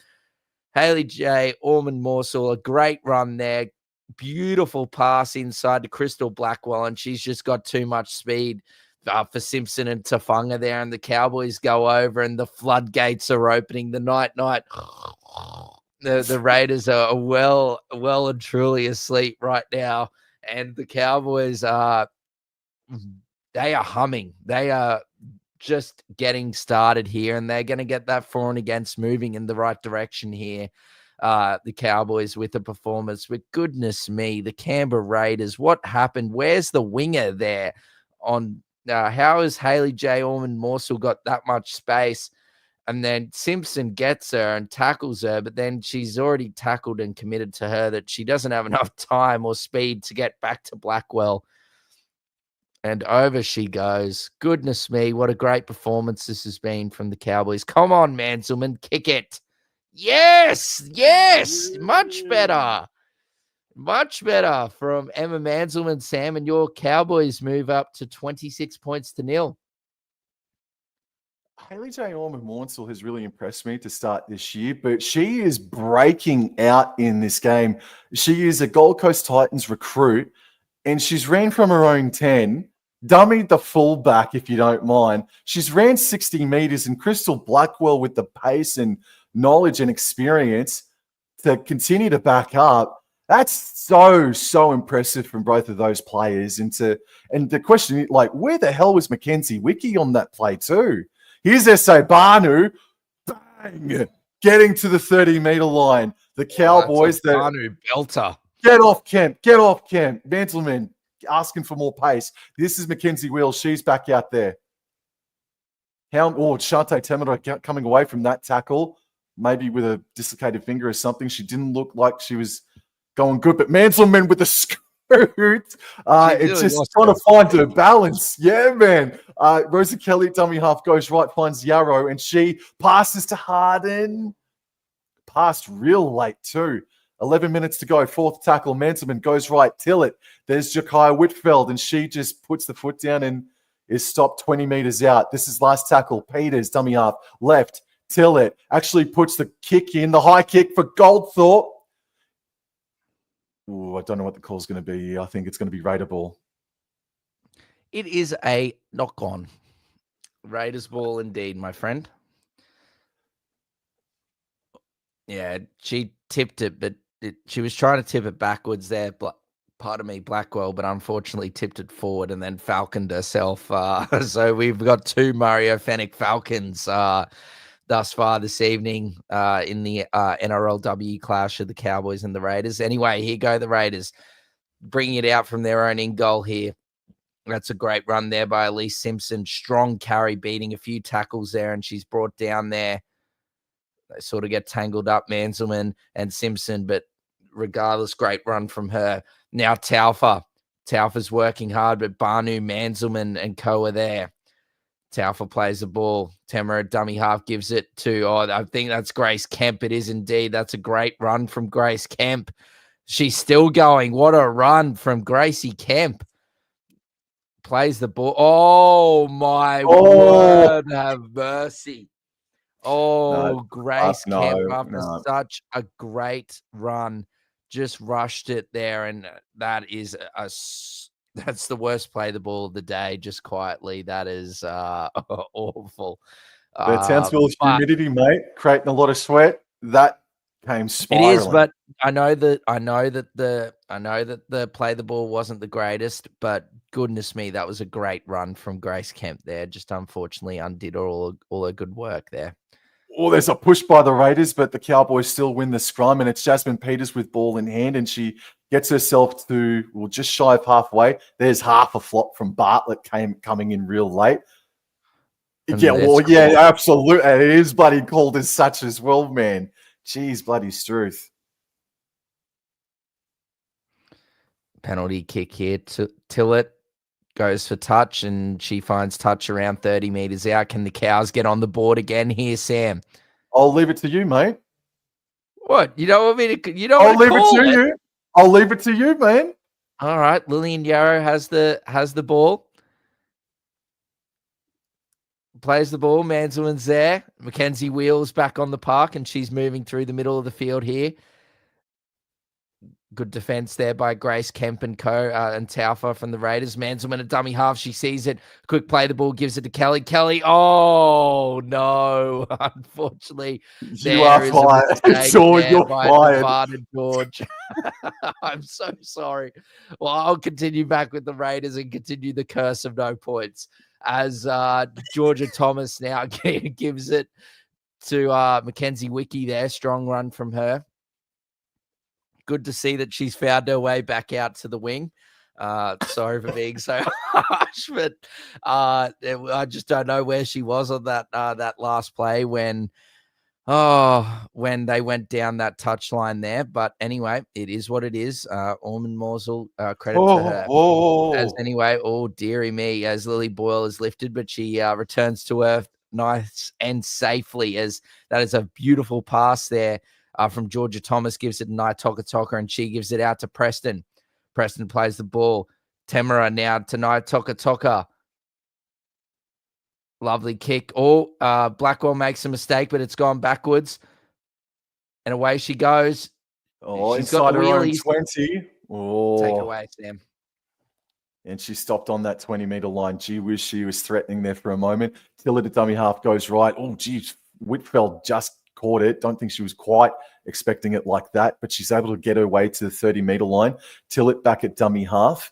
Haley J. Ormond-Mortsel, a great run there. Beautiful pass inside to Crystal Blackwell, and she's just got too much speed for Simpson and Tafunga there, and the Cowboys go over, and the floodgates are opening. The night. The Raiders are well and truly asleep right now, and the Cowboys they are humming. They are just getting started here, and they're going to get that for and against moving in the right direction here. The Cowboys with a performance. But goodness me, the Canberra Raiders, what happened? Where's the winger there? How has Haley J. Ormond-Mortsel got that much space? And then Simpson gets her and tackles her, but then she's already tackled and committed to her that she doesn't have enough time or speed to get back to Blackwell. And over she goes. Goodness me, what a great performance this has been from the Cowboys. Come on, Manselman, kick it. Yes, much better. Much better from Emma Manselman, Sam, and your Cowboys move up to 26 points to 0. Haley Jane Ormond-Mornsell has really impressed me to start this year, but she is breaking out in this game. She is a Gold Coast Titans recruit, and she's ran from her own 10, dummied the fullback, if you don't mind. She's ran 60 meters, and Crystal Blackwell, with the pace and knowledge and experience to continue to back up. That's so impressive from both of those players. And the question, like, where the hell was Mackenzie Wiki on that play too? Here's S.A. Banu, bang, getting to the 30-meter line. The Cowboys, Banu belter. Get off Kemp. Mantleman asking for more pace. This is Mackenzie Wheels. She's back out there. Shante Temera coming away from that tackle, maybe with a dislocated finger or something. She didn't look like she was going good, but Mantleman with the scoot. It's just trying to find her balance. Yeah, man. Rosa Kelly, dummy half, goes right, finds Yarrow, and she passes to Harden. Passed real late too. 11 minutes to go. Fourth tackle. Mantleman goes right. Tillett. There's Jakaya Whitfeld, and she just puts the foot down and is stopped 20 meters out. This is last tackle. Peters, dummy half, left. Tillett actually puts the kick in, the high kick for Goldthorpe. Ooh, I don't know what the call's going to be. I think it's going to be Raider ball. It is a knock-on. Raiders ball indeed, my friend. Yeah, she tipped it, but she was trying to tip it backwards there. Blackwell, but unfortunately tipped it forward and then falconed herself. So we've got two Mario Fennick Falcons thus far this evening in the NRLW clash of the Cowboys and the Raiders. Anyway, here go the Raiders, bringing it out from their own in goal here. That's a great run there by Elise Simpson. Strong carry, beating a few tackles there, and she's brought down there. They sort of get tangled up, Manselman and Simpson, but regardless, great run from her. Now Taufa. Taufa's working hard, but Banu, Manselman, and co are there. Taufa plays the ball. Temera, dummy half, gives it to, I think that's Grace Kemp. It is indeed. That's a great run from Grace Kemp. She's still going. What a run from Gracie Kemp. Plays the ball. Oh, my word, have mercy. Grace Kemp, after such a great run, just rushed it there, and that is that's the worst play the ball of the day, just quietly. That is awful. The Townsville humidity, mate, creating a lot of sweat. That came spiraling. It is, but I know that the play the ball wasn't the greatest, but goodness me, that was a great run from Grace Kemp there. Just unfortunately undid all her good work there. Oh, there's a push by the Raiders, but the Cowboys still win the scrum, and it's Jasmine Peters with ball in hand, and she gets herself to, just shy of halfway. There's half a flop from Bartlett coming in real late. Absolutely. It is bloody called as such as well, man. Jeez, bloody Struth. Penalty kick here to Tillett. Goes for touch, and she finds touch around 30 meters out. Can the Cows get on the board again here, Sam? I'll leave it to you, mate. What? You don't want me to? You don't? I'll leave it to you. I'll leave it to you, man. All right, Lillian Yarrow has the ball. Plays the ball. Manselman's there. Mackenzie Wheels back on the park, and she's moving through the middle of the field here. Good defense there by Grace Kemp and co. And Taufa from the Raiders. Manselman a dummy half. She sees it. Quick play the ball. Gives it to Kelly. Kelly. Oh, no. Unfortunately, you are fired. George, you're fired. George. I'm so sorry. Well, I'll continue back with the Raiders and continue the curse of no points as Georgia Thomas now gives it to Mackenzie Wiki there. Strong run from her. Good to see that she's found her way back out to the wing. Sorry for being so harsh, but I just don't know where she was on that last play when they went down that touchline there. But anyway, it is what it is. Ormond-Mornsell, credit to her. As anyway, dearie me, as Lily Boyle is lifted, but she returns to earth nice and safely, as that is a beautiful pass there. From Georgia Thomas, gives it to Nai Toka, and she gives it out to Preston. Preston plays the ball. Temera now to Nai Toka. Lovely kick. Oh, Blackwell makes a mistake, but it's gone backwards. And away she goes. Oh, She's got inside the her own wheelies. 20. Oh. Take it away, Sam. And she stopped on that 20-meter line. Gee whiz, she was threatening there for a moment. Till at dummy half goes right. Oh, geez, Whitfeld just caught it. Don't think she was quite expecting it like that, but she's able to get her way to the 30-meter line. Tillett back at dummy half.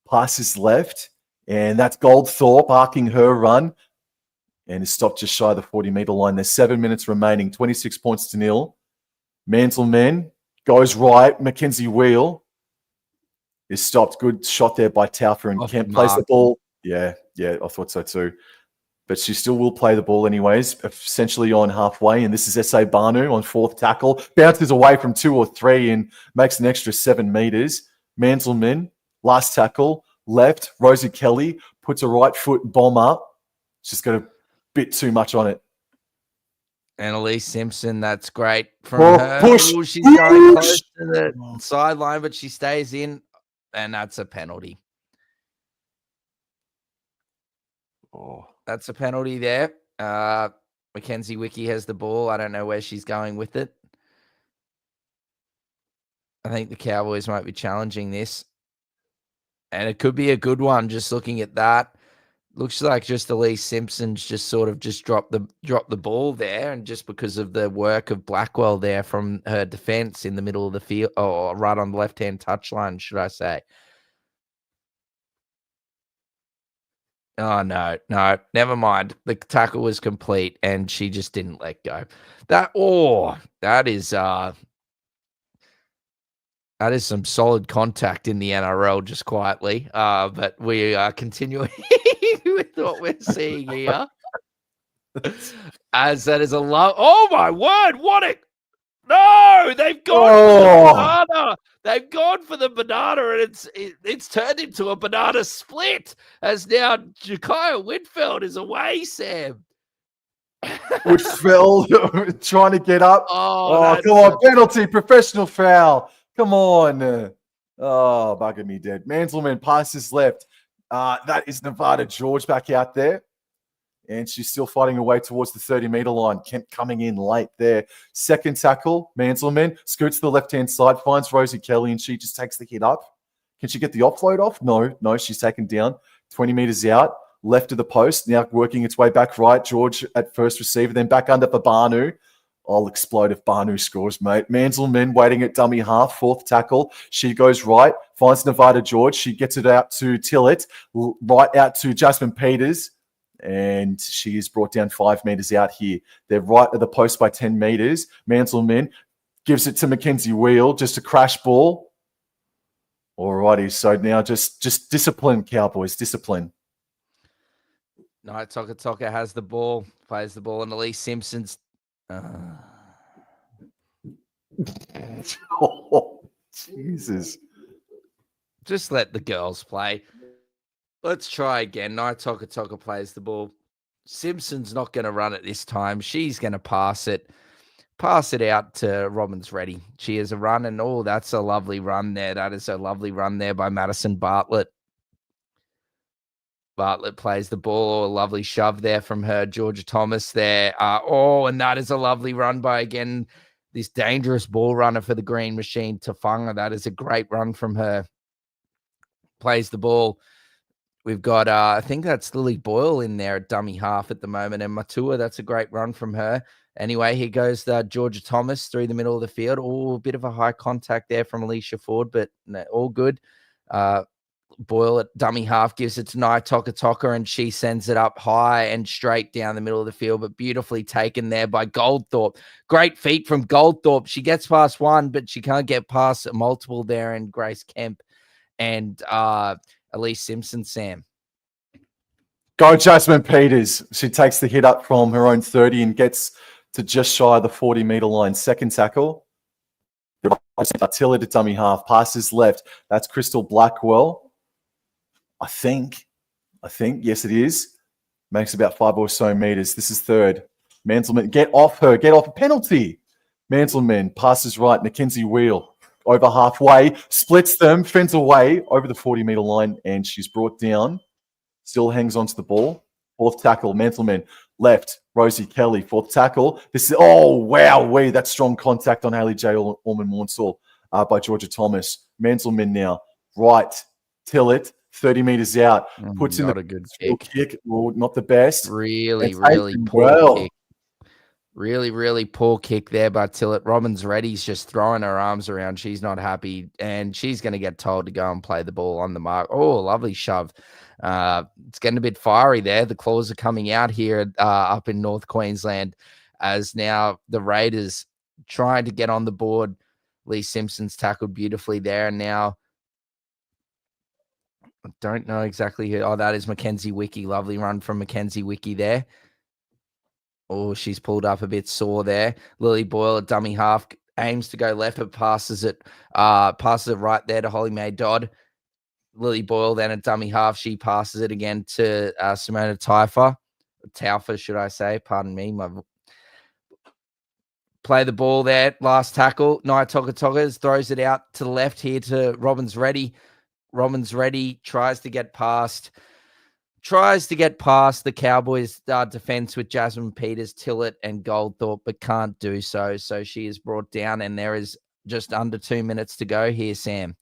Passes left, and that's Goldthorpe arcing her run, and is stopped just shy of the 40-meter line. There's 7 minutes remaining, 26 points to nil. Manselman goes right. Mackenzie Wheel is stopped. Good shot there by Taufer, and Kemp plays the ball. Yeah, I thought so too. But she still will play the ball anyways, essentially on halfway. And this is S.A. Banu on fourth tackle. Bounces away from 2 or 3 and makes an extra 7 meters. Manselman, last tackle, left. Rosie Kelly puts a right foot bomb up. She's got a bit too much on it. Annalise Simpson, that's great from her. Push, Ooh, she's going close to the sideline, but she stays in, and that's a penalty. Oh. That's a penalty there. Mackenzie Wiki has the ball. I don't know where she's going with it. I think the Cowboys might be challenging this. And it could be a good one, just looking at that. Looks like just Elise Simpson's just sort of just dropped the ball there, and just because of the work of Blackwell there from her defense in the middle of the field, or right on the left-hand touchline, should I say. Oh, no, never mind. The tackle was complete, and she just didn't let go. That is some solid contact in the NRL, just quietly. But we are continuing with what we're seeing here. As that is a low. Oh, my word. What a. No, they've gone for the banana. They've gone for the banana, and it's turned into a banana split. As now Jakaya Whitfeld is away, Sam. Whitfeld trying to get up. Oh, come on. Penalty, professional foul. Come on. Oh, bugger me dead. Manselman passes left. That is Nevada George back out there. And she's still fighting her way towards the 30-meter line. Kemp coming in late there. Second tackle, Manselman scoots to the left-hand side, finds Rosie Kelly, and she just takes the hit up. Can she get the offload off? No, she's taken down. 20 meters out, left of the post, now working its way back right. George at first receiver, then back under for Banu. I'll explode if Banu scores, mate. Manselman waiting at dummy half, fourth tackle. She goes right, finds Nevada George. She gets it out to Tillett, right out to Jasmine Peters. And she is brought down 5 meters out here. They're right at the post by 10 meters. Manselman gives it to Mackenzie Wheel, just a crash ball. Alrighty, so now just discipline, Cowboys, discipline. No, Toka has the ball, plays the ball, and Elise Simpson's. Oh, Jesus. Just let the girls play. Let's try again. Toka plays the ball. Simpson's not going to run it this time. She's going to pass it out to Robbins Ready. She has a run, and that's a lovely run there. That is a lovely run there by Madison Bartlett. Bartlett plays the ball. A lovely shove there from her. Georgia Thomas there. And that is a lovely run by, again, this dangerous ball runner for the Green Machine, Tafanga. That is a great run from her. Plays the ball. We've got, I think that's Lily Boyle in there at dummy half at the moment. And Matua, that's a great run from her. Anyway, here goes Georgia Thomas through the middle of the field. A bit of a high contact there from Alicia Ford, but no, all good. Boyle at dummy half gives it to Toka, and she sends it up high and straight down the middle of the field, but beautifully taken there by Goldthorpe. Great feet from Goldthorpe. She gets past one, but she can't get past multiple there, and Grace Kemp and Elise Simpson, Sam. Go Jasmine Peters. She takes the hit up from her own 30 and gets to just shy of the 40-meter line. Second tackle. Attila to dummy half. Passes left. That's Crystal Blackwell. I think. Yes, it is. Makes about 5 or so meters. This is third. Manselman, get off her. Get off a penalty. Manselman passes right. Mackenzie Wheel over halfway. Splits them. Fends away over the 40-meter line. And she's brought down. Still hangs onto the ball. fourth tackle, Mantleman. Left, Rosie Kelly, fourth tackle. This is, oh, wow, that's strong contact on Haley J. Orman-Maunsell by Georgia Thomas. Mantleman now, right, Tillett, 30 meters out, puts in not the a good kick. Well, not the best. Really poor kick. Really poor kick there by Tillett. Robin's Reddy's just throwing her arms around. She's not happy, and she's going to get told to go and play the ball on the mark. Oh, lovely shove. It's getting a bit fiery there. The claws are coming out here up in North Queensland as now the Raiders trying to get on the board. Lee Simpson's tackled beautifully there, and now I don't know exactly who. Oh, that is Mackenzie Wiki. Lovely run from Mackenzie Wiki there. Oh, she's pulled up a bit sore there. Lily Boyle at dummy half aims to go left, but passes it right there to Holly Mae Dodd. Lily Boyle then at dummy half. She passes it again to Simona Taufa, should I say? Pardon me. Play the ball there. Last tackle. Nai Toka throws it out to the left here to Robin's Ready. Robin's Ready tries to get past the Cowboys defense with Jasmine Peters, Tillett, and Goldthorpe, but can't do so. So she is brought down, and there is just under 2 minutes to go here, Sam.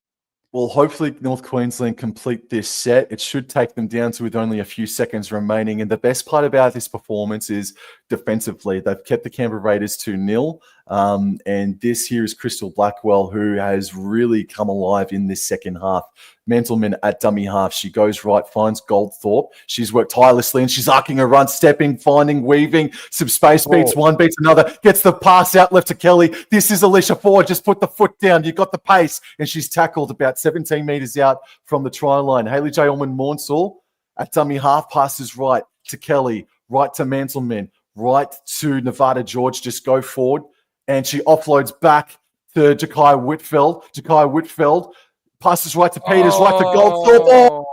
Well, hopefully North Queensland complete this set. It should take them down to with only a few seconds remaining. And the best part about this performance is defensively. They've kept the Canberra Raiders 2-0. And this here is Crystal Blackwell, who has really come alive in this second half. Mantleman at dummy half. She goes right, finds Goldthorpe. She's worked tirelessly, and she's arcing her run, stepping, finding, weaving. Some space, beats one, beats another. Gets the pass out left to Kelly. This is Alicia Ford. Just put the foot down. You got the pace. And she's tackled about 17 meters out from the try line. Haley J. Orman-Maunsell at dummy half passes right to Kelly, right to Mantleman, right to Nevada George. Just go forward. And she offloads back to Ja'Kai Whitfield. Ja'Kai Whitfield passes right to Peters, right to Goldthorpe.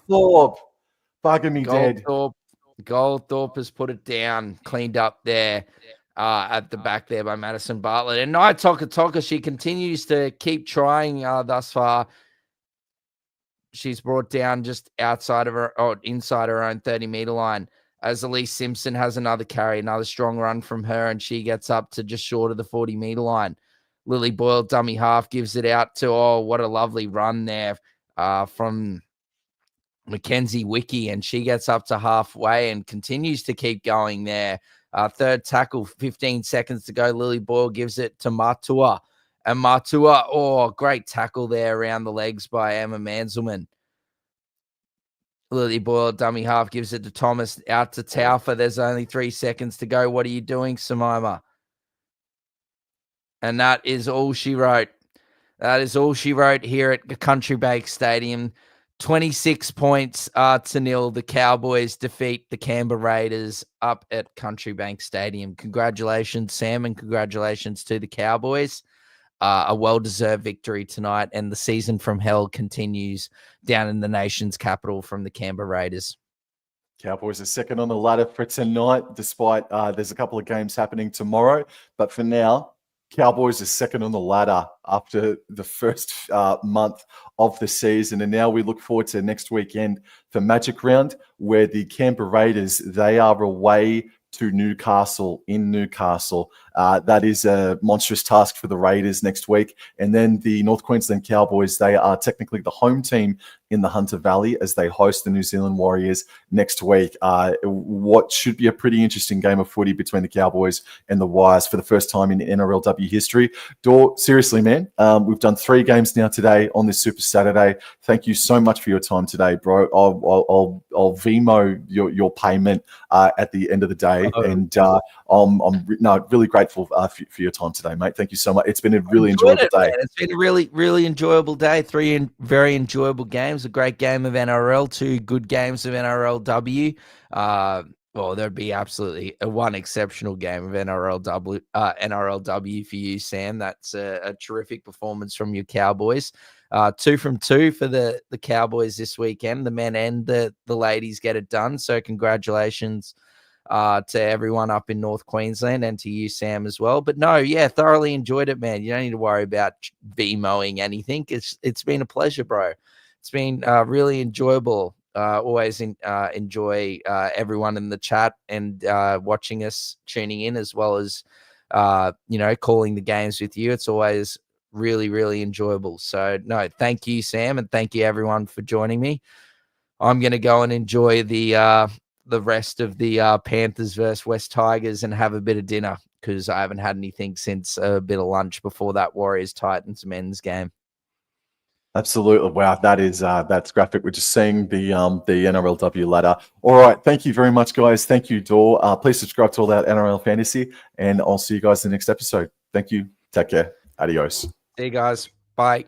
Goldthorpe. Bugger me dead. Goldthorpe has put it down, cleaned up there at the back there by Madison Bartlett. And Nai Toka, she continues to keep trying thus far. She's brought down just outside of her, or inside her own 30-meter line. As Elise Simpson has another carry, another strong run from her, and she gets up to just short of the 40-meter line. Lily Boyle, dummy half, gives it out to, what a lovely run there from Mackenzie Wiki, and she gets up to halfway and continues to keep going there. Third tackle, 15 seconds to go. Lily Boyle gives it to Matua, and Matua, great tackle there around the legs by Emma Manzelman. Lily Boyle, dummy half, gives it to Thomas, out to Taufa. There's only 3 seconds to go. What are you doing, Simoma? And that is all she wrote. That is all she wrote here at Country Bank Stadium. 26 points to 0. The Cowboys defeat the Canberra Raiders up at Country Bank Stadium. Congratulations, Sam, and congratulations to the Cowboys. A well-deserved victory tonight, and the season from hell continues down in the nation's capital from the Canberra Raiders. Cowboys are second on the ladder for tonight, despite there's a couple of games happening tomorrow. But for now, Cowboys are second on the ladder after the first month of the season. And now we look forward to next weekend for Magic Round, where the Canberra Raiders, they are away to Newcastle in Newcastle. That is a monstrous task for the Raiders next week. And then the North Queensland Cowboys, they are technically the home team in the Hunter Valley as they host the New Zealand Warriors next week. What should be a pretty interesting game of footy between the Cowboys and the Wires for the first time in NRLW history. Dor, seriously, man, we've done 3 games now today on this Super Saturday. Thank you so much for your time today, bro. I'll Vimo your payment at the end of the day. And I'm really grateful for your time today, mate. Thank you so much. It's been a really enjoyable day. It's been a really, really enjoyable day. 3 very enjoyable games. A great game of NRL, 2 good games of NRLW. Well, there'd be absolutely one exceptional game of NRLW for you, Sam. That's a terrific performance from your Cowboys. 2 from 2 for the Cowboys this weekend. The men and the ladies get it done. So congratulations to everyone up in North Queensland and to you, Sam, as well. But no, yeah, thoroughly enjoyed it, man. You don't need to worry about VMOing anything. It's been a pleasure, bro. It's been really enjoyable Always enjoy everyone in the chat and watching us, tuning in, as well as calling the games with you. It's always really, really enjoyable. So no, thank you, Sam, and thank you everyone for joining me. I'm going to go and enjoy the rest of the Panthers versus West Tigers and have a bit of dinner, because I haven't had anything since a bit of lunch before that Warriors Titans men's game. Absolutely. Wow, that's graphic. We're just seeing the NRLW ladder. All right. Thank you very much, guys. Thank you, Dor. Please subscribe to All That NRL Fantasy, and I'll see you guys in the next episode. Thank you. Take care. Adios. See you guys. Bye.